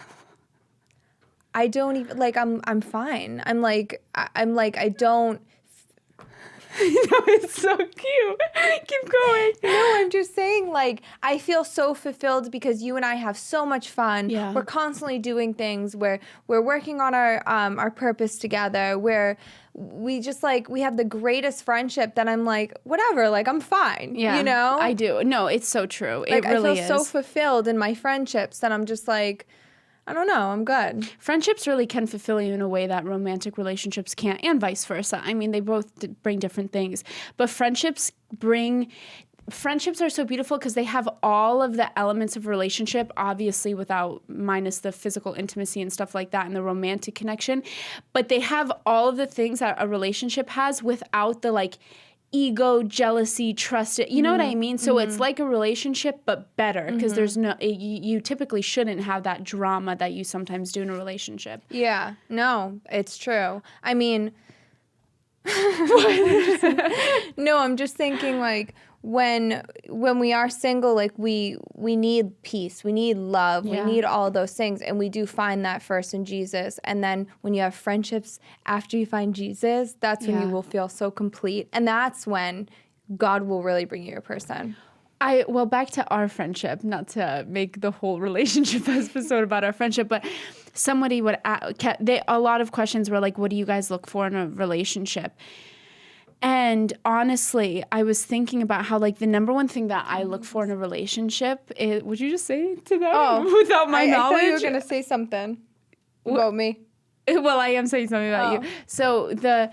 B: I don't even like I'm fine. I'm like I don't.
A: No, it's so cute. Keep going.
B: No, I'm just saying, like, I feel so fulfilled because you and I have so much fun.
A: Yeah.
B: We're constantly doing things where we're working on our purpose together, where we just, like, we have the greatest friendship that I'm like, whatever, like, I'm fine.
A: Yeah.
B: You know?
A: I do. No, it's so true.
B: Like,
A: it really
B: I feel
A: is.
B: so fulfilled in my friendships that I'm just like, I don't know, I'm good.
A: Friendships really can fulfill you in a way that romantic relationships can't, and vice versa. I mean, they both bring different things. But friendships are so beautiful because they have all of the elements of relationship, obviously minus the physical intimacy and stuff like that and the romantic connection. But they have all of the things that a relationship has without the, like, ego, jealousy, trust. You know what I mean? So it's like a relationship, but better because there's no. You typically shouldn't have that drama that you sometimes do in a relationship.
B: Yeah, no, it's true. I mean, no, I'm just thinking like when we are single, like we need peace, we need love, we need all those things, and we do find that first in Jesus. And then when you have friendships after you find Jesus, that's when you will feel so complete, and that's when God will really bring you your person.
A: Well, back to our friendship, not to make the whole relationship episode about our friendship, but somebody would a lot of questions were like, what do you guys look for in a relationship? And honestly, I was thinking about how, like, the number one thing that I look for in a relationship is, would you just say to them without my knowledge?
B: I thought you were going to say something about me.
A: Well, I am saying something about you. So the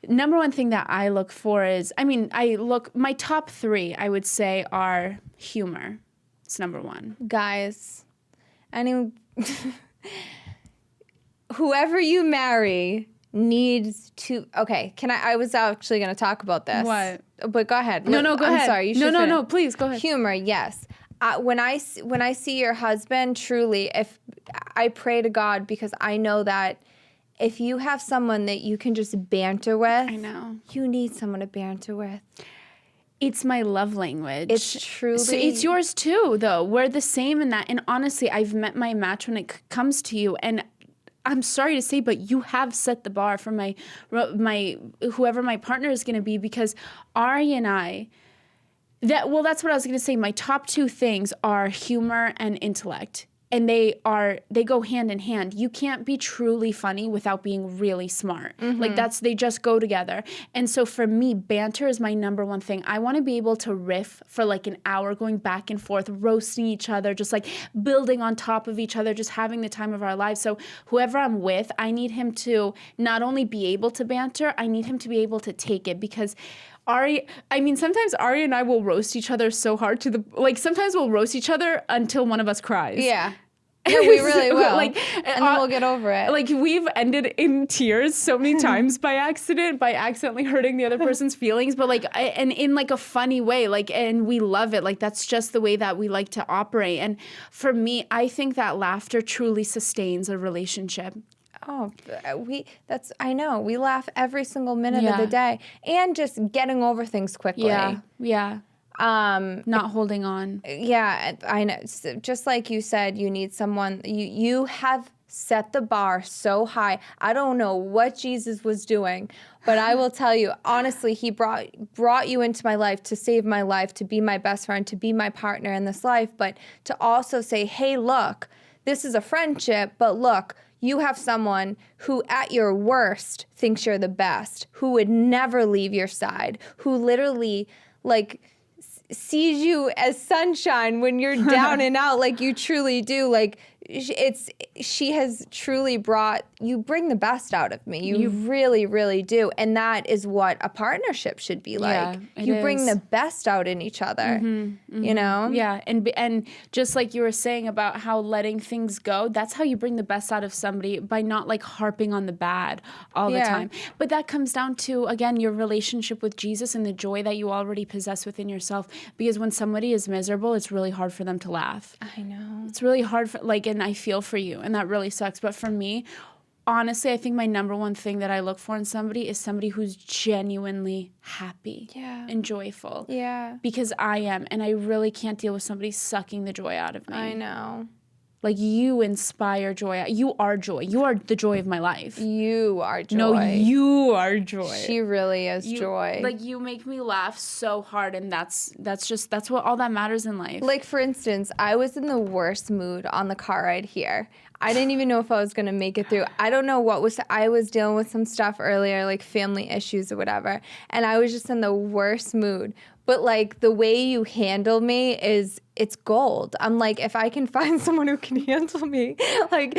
A: number one thing that I look for is, my top 3, I would say, are humor. It's number 1.
B: Guys, whoever you marry needs to. Okay, I was actually going to talk about this.
A: What?
B: But go ahead.
A: No, go ahead.
B: I'm sorry. You should.
A: No. Please go ahead.
B: Humor, yes. When I see your husband, truly, if I pray to God because I know that if you have someone that you can just banter with,
A: I know
B: you need someone to banter with.
A: It's my love language.
B: It's truly.
A: So it's yours too, though. We're the same in that. And honestly, I've met my match when it comes to you, and I'm sorry to say, but you have set the bar for my whoever my partner is going to be, because Ari and I, that's what I was going to say. My top 2 things are humor and intellect. And they go hand in hand. You can't be truly funny without being really smart. Like they just go together. And so for me, banter is my number 1 thing. I want to be able to riff for like an hour, going back and forth, roasting each other, just like building on top of each other, just having the time of our lives. So whoever I'm with, I need him to not only be able to banter, I need him to be able to take it, because sometimes Ari and I will roast each other so hard sometimes we'll roast each other until one of us cries.
B: Yeah. Yeah, we really will.
A: And
B: then we'll get over it.
A: Like, we've ended in tears so many times by accidentally hurting the other person's feelings, but and in like a funny way, and we love it. Like, that's just the way that we like to operate. And for me, I think that laughter truly sustains a relationship.
B: Oh, I know. We laugh every single minute of the day, and just getting over things quickly.
A: Yeah. Not holding on.
B: Yeah, I know. So just like you said, you need someone. You have set the bar so high. I don't know what Jesus was doing, but I will tell you, honestly, he brought you into my life to save my life, to be my best friend, to be my partner in this life, but to also say, hey, look, this is a friendship, but look, you have someone who at your worst thinks you're the best, who would never leave your side, who literally like sees you as sunshine when you're down and out, like you truly do. Like she has truly you bring the best out of me. You really, really do. And that is what a partnership should be like.
A: Yeah,
B: you bring the best out in each other, you know?
A: Yeah. And just like you were saying about how letting things go, that's how you bring the best out of somebody, by not like harping on the bad all the time. But that comes down to, again, your relationship with Jesus and the joy that you already possess within yourself. Because when somebody is miserable, it's really hard for them to laugh.
B: I know.
A: It's really hard for, like, and I feel for you, and that really sucks. But for me, honestly, I think my number one thing that I look for in somebody is somebody who's genuinely happy and joyful.
B: Yeah.
A: Because I am, and I really can't deal with somebody sucking the joy out of me.
B: I know.
A: Like, you inspire joy. You are joy. You are the joy of my life.
B: You are joy.
A: No, you are joy.
B: She really is joy.
A: Like, you make me laugh so hard, and that's what all that matters in life.
B: Like, for instance, I was in the worst mood on the car ride here. I didn't even know if I was going to make it through. I don't know I was dealing with some stuff earlier, like family issues or whatever, and I was just in the worst mood. But, like, the way you handle me it's gold. I'm like, if I can find someone who can handle me, like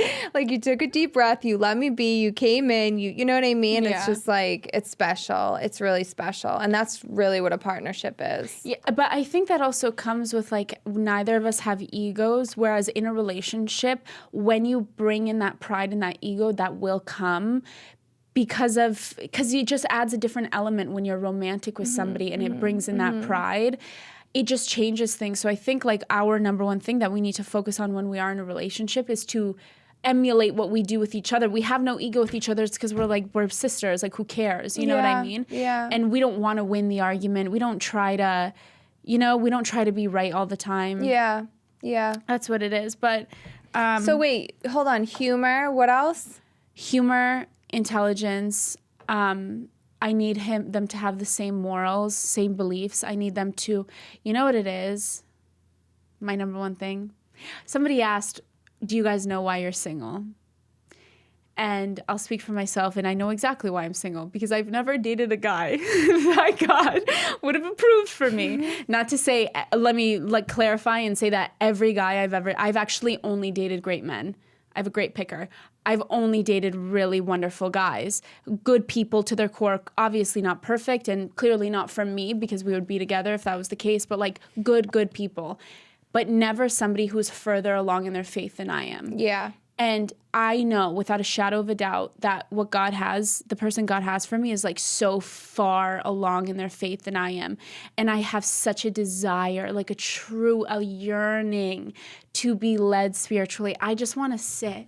B: you took a deep breath, you let me be, you came in, you know what I mean? Yeah. It's just like, it's special. It's really special. And that's really what a partnership is.
A: Yeah, but I think that also comes with, like, neither of us have egos, whereas in a relationship, when you bring in that pride and that ego, that will come because it just adds a different element when you're romantic with somebody and it brings in that pride. It just changes things. So I think, like, our number one thing that we need to focus on when we are in a relationship is to emulate what we do with each other. We have no ego with each other. It's because we're sisters. Like, who cares? You know what I mean?
B: Yeah.
A: And we don't want to win the argument. We don't try to, we don't try to be right all the time.
B: Yeah. Yeah.
A: That's what it is. But
B: so wait, hold on. Humor. What else?
A: Humor, intelligence. I need them to have the same morals, same beliefs. I need them to, you know what it is? My number one thing. Somebody asked, do you guys know why you're single? And I'll speak for myself, and I know exactly why I'm single, because I've never dated a guy that God would have approved for me. Not to say, let me clarify and say that every guy I've actually only dated great men. I have a great picker. I've only dated really wonderful guys, good people to their core, obviously not perfect and clearly not from me, because we would be together if that was the case, but like good people, but never somebody who's further along in their faith than I am.
B: Yeah.
A: And I know without a shadow of a doubt that the person God has for me is like so far along in their faith than I am. And I have such a desire, like a yearning to be led spiritually. I just want to sit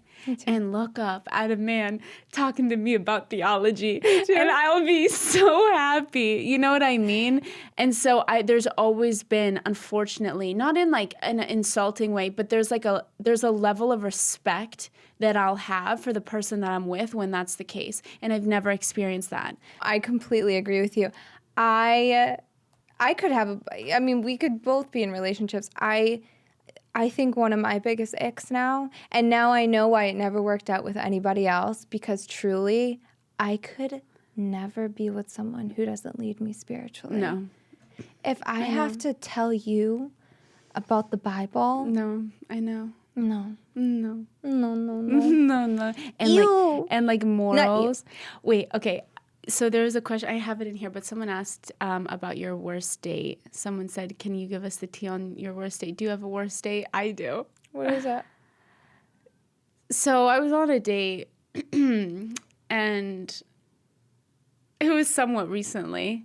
A: and look up at a man talking to me about theology, and I'll be so happy. You know what I mean? And so there's always been, unfortunately, not in like an insulting way, but there's a level of respect that I'll have for the person that I'm with when that's the case. And I've never experienced that.
B: I completely agree with you. I could we could both be in relationships. I think one of my biggest icks now, and now I know why it never worked out with anybody else, because truly, I could never be with someone who doesn't lead me spiritually.
A: No.
B: If I have to tell you about the Bible.
A: No, I know.
B: No.
A: No.
B: No.
A: No. And like morals. Wait, okay. So there was a question, I have it in here, but someone asked about your worst date. Someone said, can you give us the tea on your worst date? Do you have a worst date? I do.
B: What is that?
A: So I was on a date, and it was somewhat recently,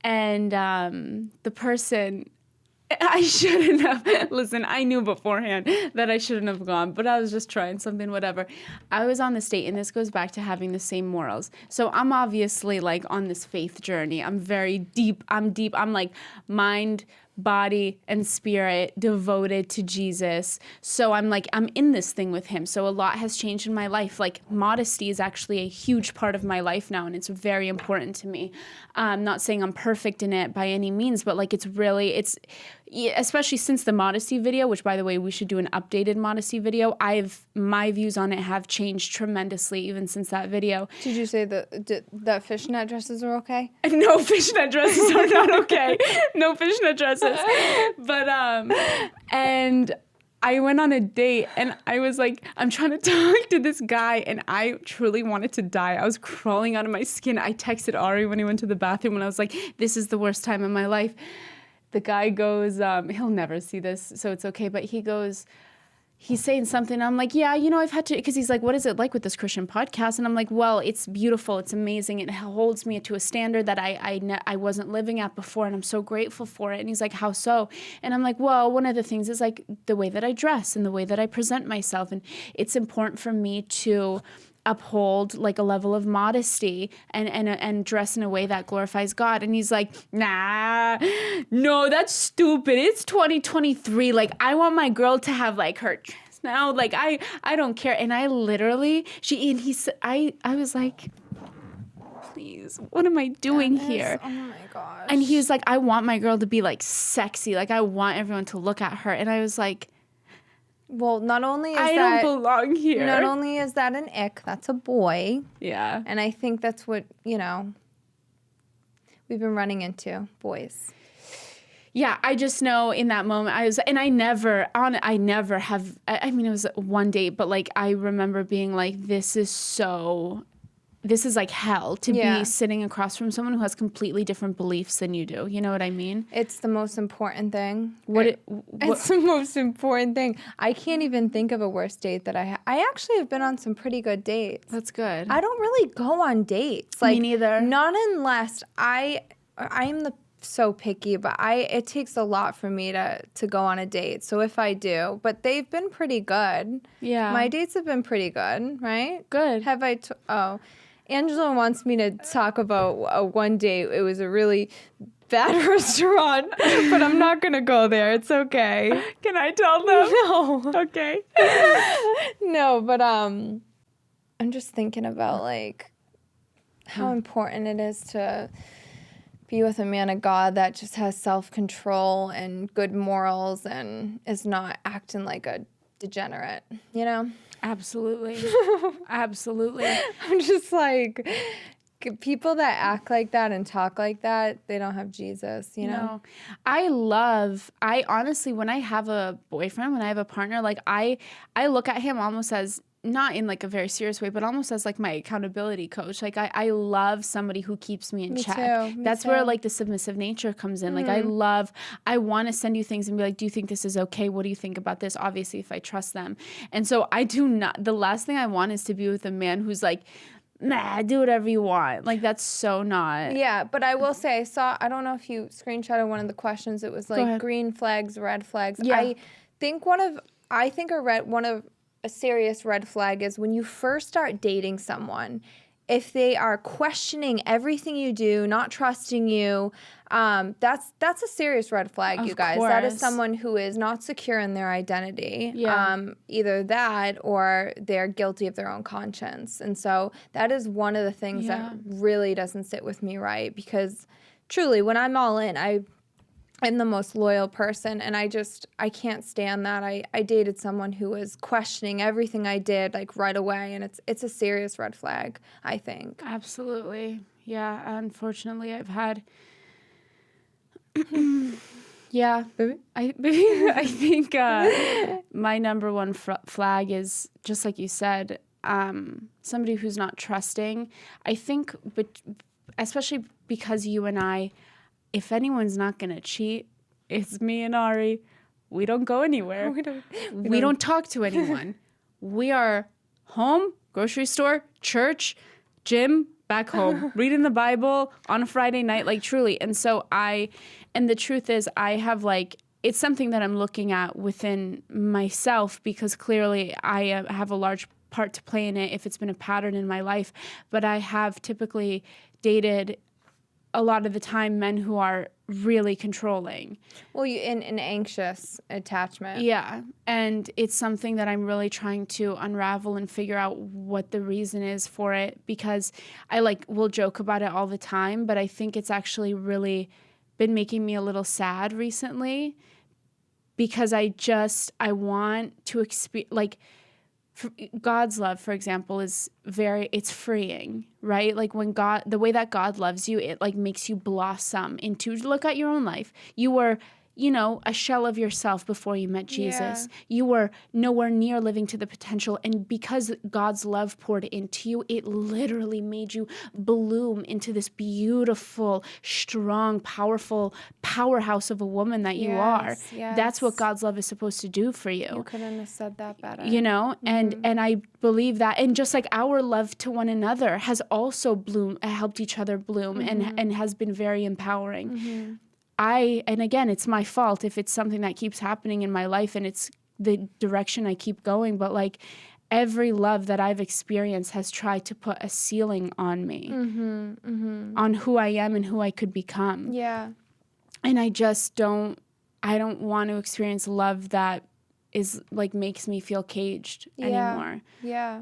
A: and the person... I shouldn't have. Listen, I knew beforehand that I shouldn't have gone, but I was just trying something, whatever. I was on this date, and this goes back to having the same morals. So I'm obviously like on this faith journey. I'm very deep. I'm like mind, body and spirit devoted to Jesus. So I'm in this thing with him. So a lot has changed in my life. Like modesty is actually a huge part of my life now, and it's very important to me. I'm not saying I'm perfect in it by any means, but like it's especially since the modesty video, which by the way, we should do an updated modesty video. My views on it have changed tremendously even since that video.
B: Did you say that fishnet dresses are okay?
A: No, fishnet dresses are not okay. No fishnet dresses. But and I went on a date and I was like, I'm trying to talk to this guy and I truly wanted to die. I was crawling out of my skin. I texted Ari when he went to the bathroom and I was like, this is the worst time in my life. The guy goes, he'll never see this, so it's okay. But he's saying something. I'm like, yeah, I've had to, because he's like, what is it like with this Christian podcast? And I'm like, well, it's beautiful. It's amazing. It holds me to a standard that I wasn't living at before. And I'm so grateful for it. And he's like, how so? And I'm like, well, one of the things is like the way that I dress and the way that I present myself. And it's important for me to uphold like a level of modesty and dress in a way that glorifies God. And he's like, nah, no, that's stupid. It's 2023. Like I want my girl to have like her dress now. Like I don't care. And I literally, I was like, please, what am I doing here?
B: Oh my gosh.
A: And he was like, I want my girl to be like sexy. Like I want everyone to look at her. And I was like,
B: well, not only is
A: I don't belong here.
B: Not only is that an ick, that's a boy.
A: Yeah.
B: And I think that's what, we've been running into, boys.
A: Yeah, I just know in that moment I never have, I mean, it was one date, but like I remember being like, this is like hell to be sitting across from someone who has completely different beliefs than you do. You know what I mean?
B: It's the most important thing.
A: It's
B: the most important thing. I can't even think of a worse date that I actually have been on some pretty good dates.
A: That's good.
B: I don't really go on dates.
A: Me neither.
B: Not unless I'm so picky, but it takes a lot for me to go on a date. So if I do, but they've been pretty good.
A: Yeah.
B: My dates have been pretty good, right?
A: Good.
B: Have I? Angela wants me to talk about one date. It was a really bad restaurant, but I'm not going to go there. It's okay.
A: Can I tell them?
B: No.
A: Okay.
B: No, but I'm just thinking about like how important it is to be with a man of God that just has self-control and good morals and is not acting like a degenerate,
A: Absolutely. Absolutely.
B: I'm just like, people that act like that and talk like that, they don't have Jesus,
A: No. I honestly, when I have a boyfriend, when I have a partner, like I look at him almost as, not in like a very serious way, but almost as like my accountability coach. Like I love somebody who keeps me in check. That's where like the submissive nature comes in. Like I want to send you things and be like, do you think this is okay? What do you think about this? Obviously, if I trust them. And so the last thing I want is to be with a man who's like, nah, do whatever you want. Like that's so not.
B: Yeah, but I will say, I don't know if you screenshotted one of the questions. It was like green flags, red flags.
A: Yeah.
B: I think a serious red flag is when you first start dating someone, if they are questioning everything you do, not trusting you, that's a serious red flag, you guys. That is someone who is not secure in their identity.
A: Yeah.
B: Either that or they're guilty of their own conscience. And so that is one of the things that really doesn't sit with me right, because truly when I'm all in, I'm the most loyal person, and I can't stand that. I dated someone who was questioning everything I did like right away, and it's a serious red flag, I think.
A: Absolutely. Yeah, unfortunately I've had yeah. I think my number one flag is, just like you said, somebody who's not trusting. I think, but especially because you and I, if anyone's not going to cheat, it's me and Ari. We don't go anywhere. We don't talk to anyone. We are home, grocery store, church, gym, back home, reading the Bible on a Friday night, like truly. And so and the truth is I have like, it's something that I'm looking at within myself, because clearly I have a large part to play in it if it's been a pattern in my life. But I have typically dated a lot of the time men who are really controlling.
B: Well, you in an anxious attachment.
A: Yeah. And it's something that I'm really trying to unravel and figure out what the reason is for it, because I will joke about it all the time, but I think it's actually really been making me a little sad recently, because I want to experience, God's love, for example, is it's freeing, right? Like when the way that God loves you, it makes you blossom into, look at your own life. You were, a shell of yourself before you met Jesus. Yeah. You were nowhere near living to the potential. And because God's love poured into you, it literally made you bloom into this beautiful, strong, powerful powerhouse of a woman that you are. Yes. That's what God's love is supposed to do for you.
B: You couldn't have said that better.
A: And I believe that. And just like our love to one another has also helped each other bloom and has been very empowering. Mm-hmm. And again, it's my fault if it's something that keeps happening in my life and it's the direction I keep going. But every love that I've experienced has tried to put a ceiling on me, on who I am and who I could become.
B: Yeah.
A: And I don't want to experience love that is makes me feel caged anymore.
B: Yeah.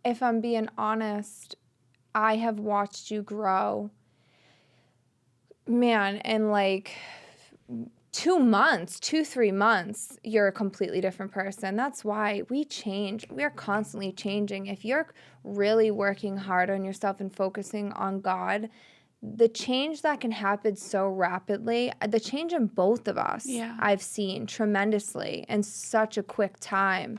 B: If I'm being honest, I have watched you grow. Man, in 2 months, 3 months, you're a completely different person. That's why we change. We are constantly changing. If you're really working hard on yourself and focusing on God, the change that can happen so rapidly, the change in both of us, I've seen tremendously in such a quick time.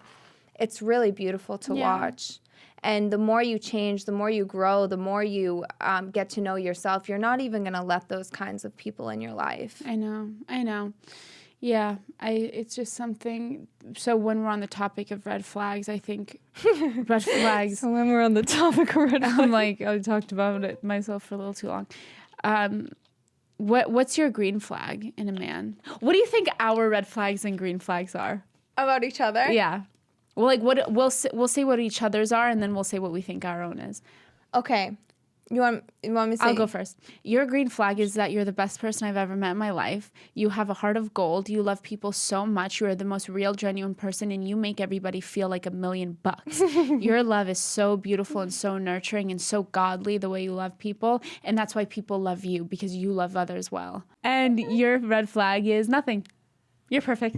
B: It's really beautiful to watch. And the more you change, the more you grow, the more you get to know yourself. You're not even going to let those kinds of people in your life.
A: I know. Yeah, it's just something. So when we're on the topic of red flags, I think red flags.
B: So when we're on the topic of red flags.
A: I talked about it myself for a little too long. What's your green flag in a man? What do you think our red flags and green flags are?
B: About each other?
A: Yeah. Well, what we'll say what each other's are, and then we'll say what we think our own is.
B: Okay. You want me to say?
A: I'll go first. Your green flag is that you're the best person I've ever met in my life. You have a heart of gold. You love people so much. You are the most real, genuine person, and you make everybody feel like $1 million. Your love is so beautiful and so nurturing and so godly, the way you love people, and that's why people love you, because you love others well. And your red flag is nothing. You're perfect.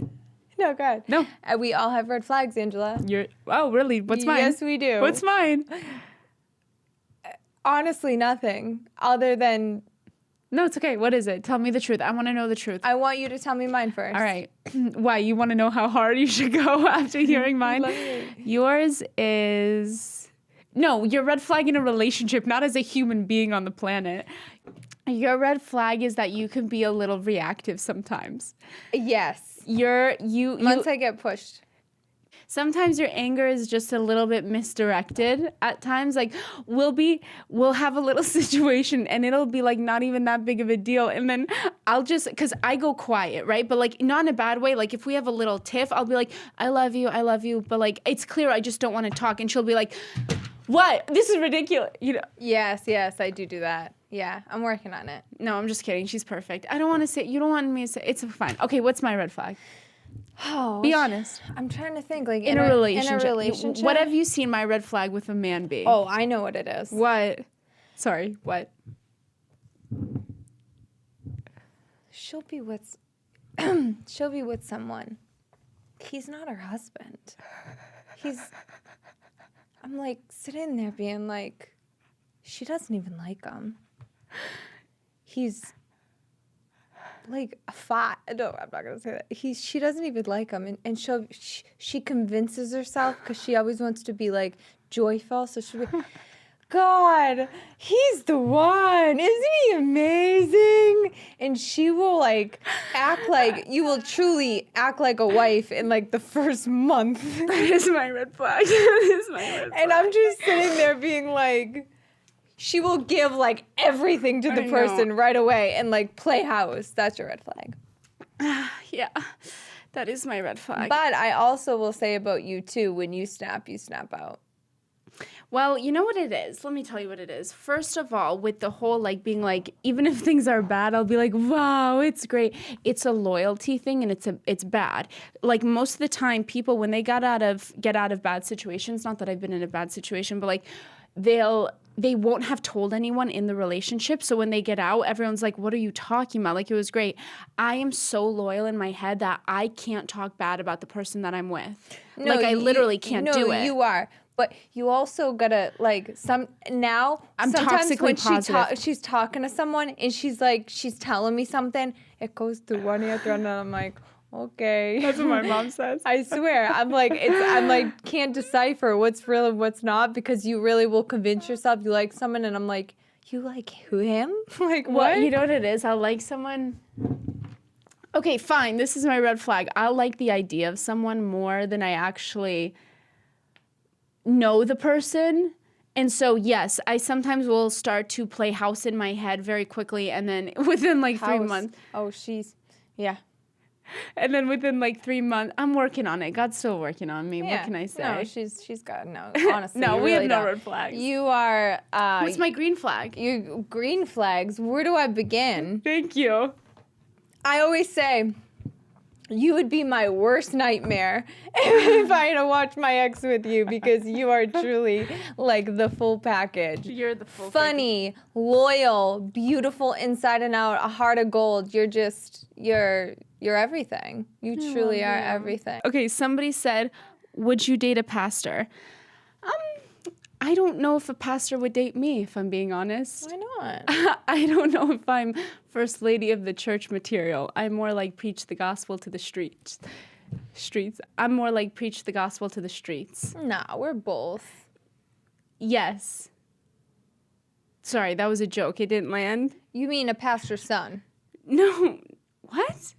B: No, God.
A: No.
B: We all have red flags, Angela.
A: Oh, really? What's mine?
B: Yes, we do.
A: What's mine?
B: Honestly, nothing other than...
A: No, it's okay. What is it? Tell me the truth. I want to know the truth.
B: I want you to tell me mine first.
A: All right. Why? You want to know how hard you should go after hearing mine? Yours is... No, your red flag in a relationship, not as a human being on the planet. Your red flag is that you can be a little reactive sometimes.
B: Yes.
A: Once
B: I get pushed.
A: Sometimes your anger is just a little bit misdirected at times. We'll have a little situation and it'll be not even that big of a deal. And then because I go quiet, right? But not in a bad way. If we have a little tiff, I'll be like, I love you. But it's clear I just don't want to talk. And she'll be like, what? This is ridiculous.
B: Yes, I do that. Yeah, I'm working on it.
A: No, I'm just kidding. She's perfect. I don't want to say, you don't want me to say, it's fine. Okay, what's my red flag?
B: Oh,
A: be honest.
B: I'm trying to think.
A: In a relationship. What have you seen my red flag with a man be?
B: Oh, I know what it is.
A: What? Sorry, what?
B: She'll be with someone. He's not her husband. I'm sitting there being she doesn't even like him. He's a fat. No, I'm not gonna say that. She doesn't even like him, and she convinces herself, because she always wants to be joyful. So she'll be, God, he's the one. Isn't he amazing? And she will you will truly act like a wife in the first month.
A: That is my red flag.
B: And I'm just sitting there being she will give everything to the person right away and play house. That's your red flag.
A: Yeah, that is my red flag.
B: But I also will say about you too, when you snap out.
A: Well, you know what it is? Let me tell you what it is. First of all, with the whole like being like, even if things are bad, I'll be like, wow, it's great. It's a loyalty thing and it's bad. Like most of the time people, when they get out of bad situations, not that I've been in a bad situation, but like they won't have told anyone in the relationship. So when they get out, everyone's like, what are you talking about? Like, it was great. I am so loyal in my head that I can't talk bad about the person that I'm with.
B: No,
A: like, I literally can't do it.
B: No, you are. But you also gotta like I'm sometimes
A: toxically
B: when
A: positive.
B: she's talking to someone and she's telling me something, it goes through one ear through another. I'm like, okay.
A: That's what my mom says.
B: I swear. I'm like can't decipher what's real and what's not because you really will convince yourself you like someone and I'm like, you like him? Like what?
A: Well, you know what it is? I'll like someone. Okay, fine. This is my red flag. I'll like the idea of someone more than I actually know the person. And so, yes, I sometimes will start to play house in my head very quickly. And then within like 3 months.
B: Oh, yeah.
A: And then within like 3 months, I'm working on it. God's still working on me.
B: Yeah.
A: What can I say?
B: No, she's got honestly.
A: No,
B: you
A: we
B: really
A: have no
B: don't.
A: red flags.
B: You are.
A: What's my green flag?
B: You green flags. Where do I begin?
A: Thank you.
B: I always say, you would be my worst nightmare if I had to watch my ex with you because you are truly like the full package.
A: You're the full
B: funny, loyal, beautiful inside and out, a heart of gold. You're everything. You truly are everything.
A: Okay, somebody said, would you date a pastor? I don't know if a pastor would date me, if I'm being honest.
B: Why not?
A: I don't know if I'm first lady of the church material. I'm more like preach the gospel to the streets. I'm more like preach the gospel to the streets.
B: Nah, we're both.
A: Yes. Sorry, that was a joke. It didn't land.
B: You mean a pastor's son?
A: No. What?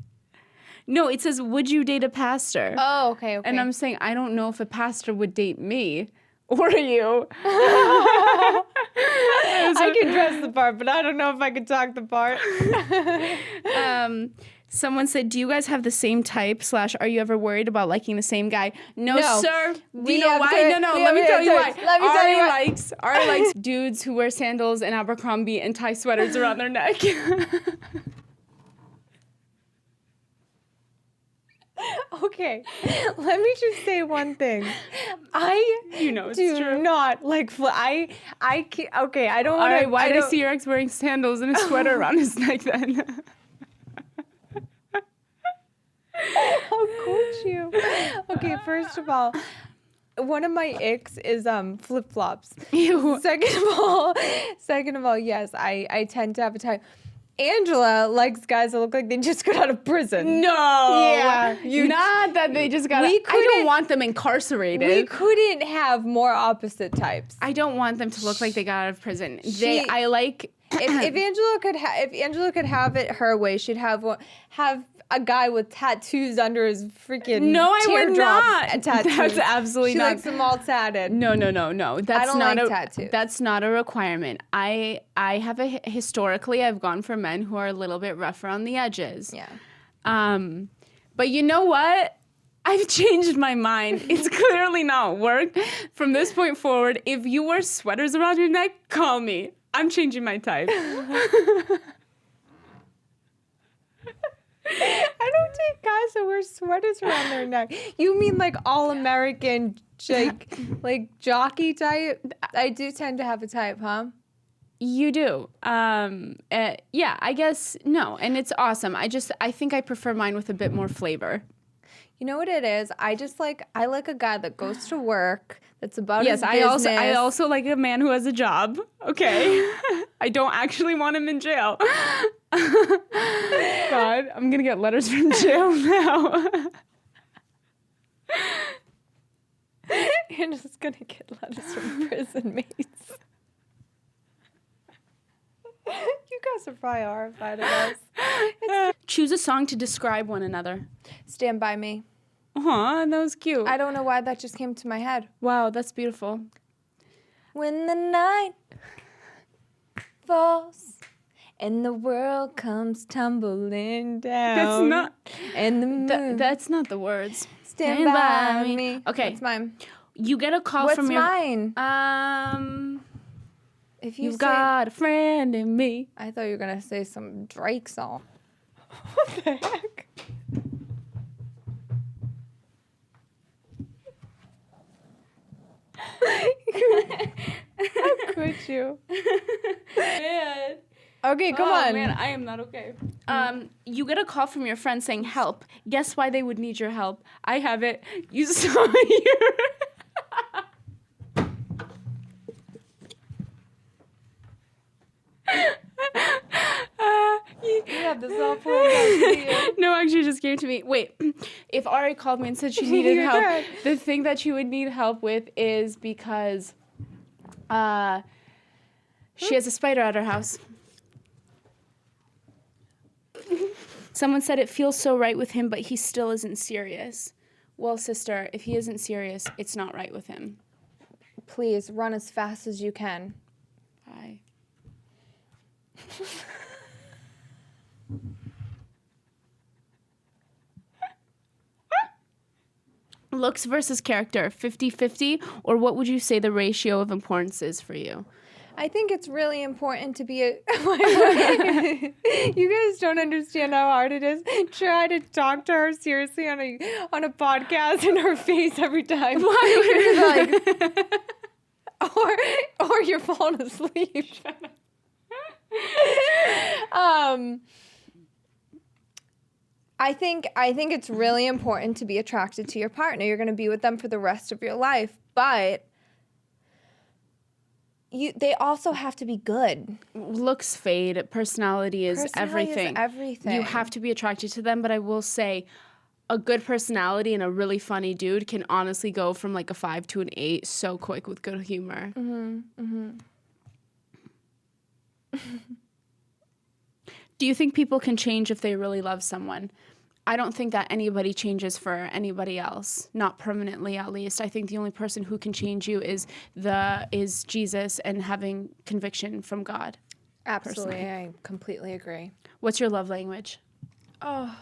A: No, it says, would you date a pastor?
B: Oh, okay.
A: And I'm saying, I don't know if a pastor would date me. Or you.
B: I can dress the part, but I don't know if I can talk the part.
A: Someone said, do you guys have the same type / are you ever worried about liking the same guy? No. Sir. Do you know why? No. Let me tell you why. Ari likes dudes who wear sandals and Abercrombie and tie sweaters around their neck.
B: Okay, let me just say one thing. I do not like. I can't. Okay, I don't want to.
A: All right, why did I see your ex wearing sandals and a sweater around his neck then?
B: How could you? Okay, first of all, one of my icks is flip flops.
A: Ew.
B: Second of all, yes, I tend to have a type. Angela likes guys that look like they just got out of prison.
A: No.
B: Yeah.
A: Not that they just got out. I don't want them incarcerated.
B: We couldn't have more opposite types.
A: I don't want them to look like they got out of prison. If
B: Angela could have it her way, she'd have a guy with tattoos under his freaking
A: No, I would not.
B: Tattoos.
A: That's absolutely not.
B: She likes them all tatted.
A: No. That's
B: I don't
A: not
B: like tattoos.
A: That's not a requirement. I have historically I've gone for men who are a little bit rougher on the edges.
B: Yeah.
A: But you know what? I've changed my mind. It's clearly not worked. From this point forward, if you wear sweaters around your neck, call me. I'm changing my type.
B: I don't take guys that wear sweaters around their neck. You mean like all American, like jockey type? I do tend to have a type, huh?
A: You do. Yeah, I guess no, and it's awesome. I think I prefer mine with a bit more flavor.
B: You know what it is? I like a guy that goes to work. That's about his business.
A: Yes, I also like a man who has a job. Okay. I don't actually want him in jail. God, I'm gonna get letters from jail now.
B: Anna's gonna get letters from prison mates. You guys are probably horrified of us.
A: Choose a song to describe one another.
B: Stand By Me.
A: Aw, that was cute.
B: I don't know why that just came to my head.
A: Wow, that's beautiful.
B: When the night falls and the world comes tumbling down.
A: That's not.
B: And the moon.
A: That's not the words.
B: Stand by me.
A: Okay.
B: That's mine.
A: You get a call
B: What's
A: from your...
B: mine? If
A: You've got a friend in me.
B: I thought you were going to say some Drake song. What the heck? How could you?
A: Man.
B: Okay, come on.
A: Man, I am not okay. You get a call from your friend saying help. Guess why they would need your help? I have it. You saw your...
B: You have this all planned out.
A: No, actually, it just came to me. Wait, if Ari called me and said she needed help, the thing that she would need help with is because she has a spider at her house. Someone said it feels so right with him, but he still isn't serious. Well, sister, if he isn't serious, it's not right with him.
B: Please, run as fast as you can.
A: Bye. Looks versus character, 50-50, or what would you say the ratio of importance is for you?
B: I think it's really important to be you guys don't understand how hard it is. Try to talk to her seriously on a podcast in her face every time. Why? Or you're falling asleep. I think it's really important to be attracted to your partner. You're going to be with them for the rest of your life, but they also have to be good.
A: Looks fade. Personality is everything. You have to be attracted to them, but I will say a good personality and a really funny dude can honestly go from like a 5 to an 8 so quick with good humor. Do you think people can change if they really love someone? I don't think that anybody changes for anybody else, not permanently at least. I think the only person who can change you is Jesus and having conviction from God.
B: Absolutely,
A: personally.
B: I completely agree.
A: What's your love language?
B: Oh,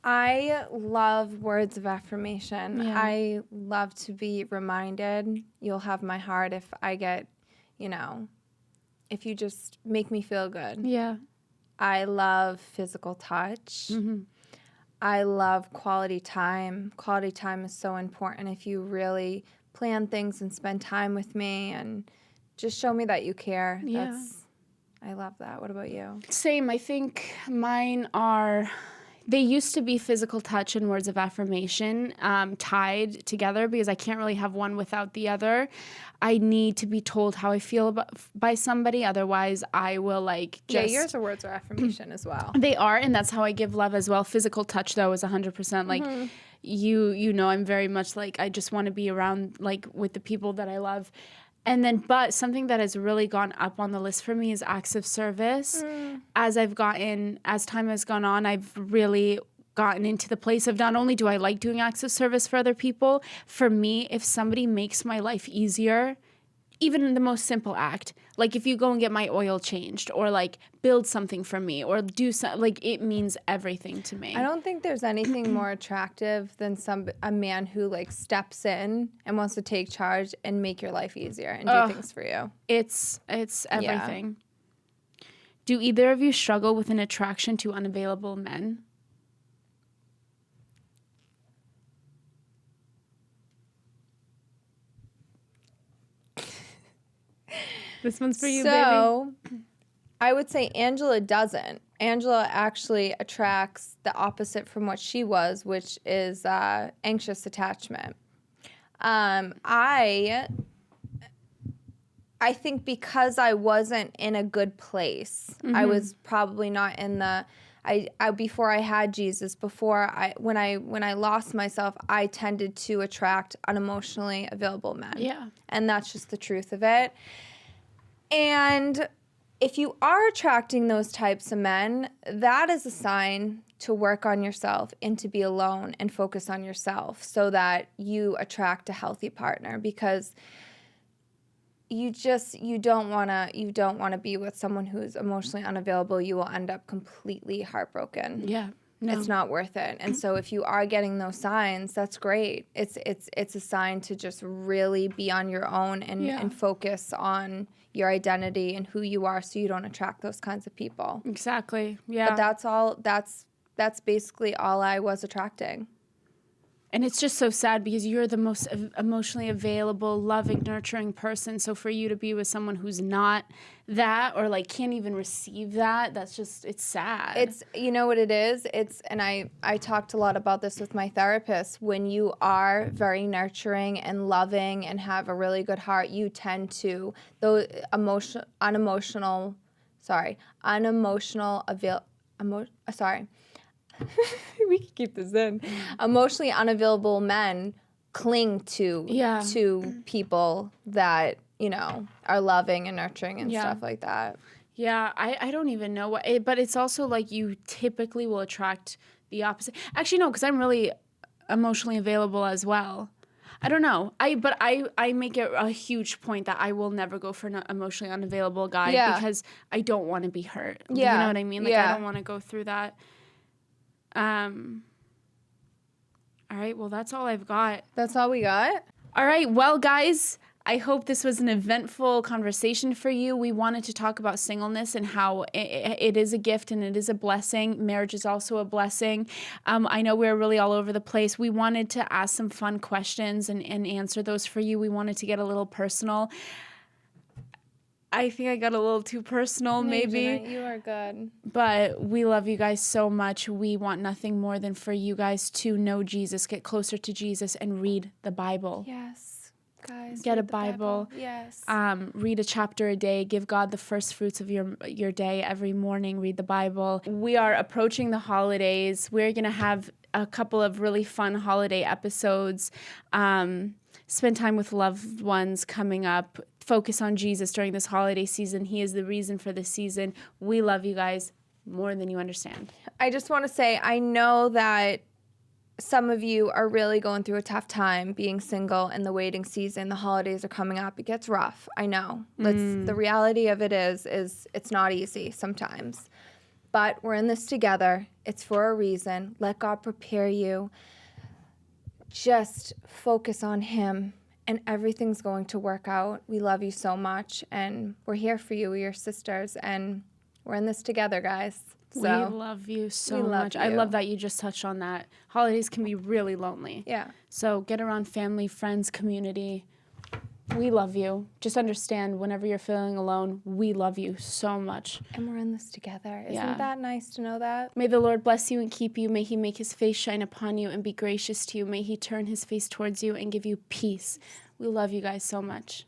B: I love words of affirmation.
A: Yeah.
B: I love to be reminded. You'll have my heart if I get, if you just make me feel good.
A: Yeah.
B: I love physical touch.
A: Mm-hmm.
B: I love quality time. Quality time is so important. If you really plan things and spend time with me and just show me that you care.
A: Yeah.
B: I love that. What about you?
A: Same. I think mine are... They used to be physical touch and words of affirmation tied together because I can't really have one without the other. I need to be told how I feel by somebody. Otherwise, I will
B: Yeah, yours are words of affirmation as well.
A: They are, and that's how I give love as well. Physical touch, though, is 100%. You know, I'm very much I just want to be around, with the people that I love. And then, but something that has really gone up on the list for me is acts of service. As time has gone on, I've really gotten into the place of not only do I like doing acts of service for other people, for me, if somebody makes my life easier, even in the most simple act, if you go and get my oil changed or build something for me or do something, it means everything to me.
B: I don't think there's anything more attractive than a man who steps in and wants to take charge and make your life easier and do things for you.
A: It's everything. Yeah. Do either of you struggle with an attraction to unavailable men? This one's for you, baby.
B: So, I would say Angela doesn't. Angela actually attracts the opposite from what she was, which is anxious attachment. I think because I wasn't in a good place, I was probably not in the. Before I had Jesus, when I lost myself, I tended to attract unemotionally available men.
A: Yeah,
B: and that's just the truth of it. And if you are attracting those types of men, that is a sign to work on yourself and to be alone and focus on yourself so that you attract a healthy partner, because you don't want to be with someone who's emotionally unavailable. You will end up completely heartbroken.
A: Yeah. No.
B: It's not worth it. And so if you are getting those signs, that's great. It's a sign to just really be on your own and focus on your identity and who you are so you don't attract those kinds of people.
A: Exactly. Yeah.
B: But that's basically all I was attracting.
A: And it's just so sad because you're the most emotionally available, loving, nurturing person. So for you to be with someone who's not that or like can't even receive that, that's just, it's sad.
B: It's, you know what it is? And I talked a lot about this with my therapist. When you are very nurturing and loving and have a really good heart, you tend to, we can keep this in. Emotionally unavailable men cling to people that, you know, are loving and nurturing and stuff like that.
A: Yeah, I don't even know but it's also like you typically will attract the opposite. Actually, no, because I'm really emotionally available as well. I don't know. I make it a huge point that I will never go for an emotionally unavailable guy because I don't want to be hurt.
B: Yeah.
A: You know what I mean? Like I don't want to go through that. All right, well, that's all I've got.
B: That's all we got?
A: All right, well, guys, I hope this was an eventful conversation for you. We wanted to talk about singleness and how it is a gift and it is a blessing. Marriage is also a blessing. I know we're really all over the place. We wanted to ask some fun questions and answer those for you. We wanted to get a little personal. I think I got a little too personal, maybe.
B: You are good.
A: But we love you guys so much. We want nothing more than for you guys to know Jesus, get closer to Jesus, and read the Bible.
B: Yes, guys.
A: Get a Bible.
B: Yes.
A: Read a chapter a day. Give God the first fruits of your day every morning. Read the Bible. We are approaching the holidays. We're going to have a couple of really fun holiday episodes. Spend time with loved ones coming up. Focus on Jesus during this holiday season. He is the reason for this season. We love you guys more than you understand.
B: I just want to say, I know that some of you are really going through a tough time being single in the waiting season. The holidays are coming up. It gets rough. I know. The reality of it is it's not easy sometimes. But we're in this together. It's for a reason. Let God prepare you. Just focus on Him. And everything's going to work out. We love you so much, and we're here for you. We're your sisters, and we're in this together, guys. So,
A: we love you so much. I love that you just touched on that. Holidays can be really lonely.
B: Yeah.
A: So get around family, friends, community. We love you. Just understand whenever you're feeling alone, we love you so much.
B: And we're in this together. Isn't that nice to know that?
A: May the Lord bless you and keep you. May He make His face shine upon you and be gracious to you. May He turn His face towards you and give you peace. We love you guys so much.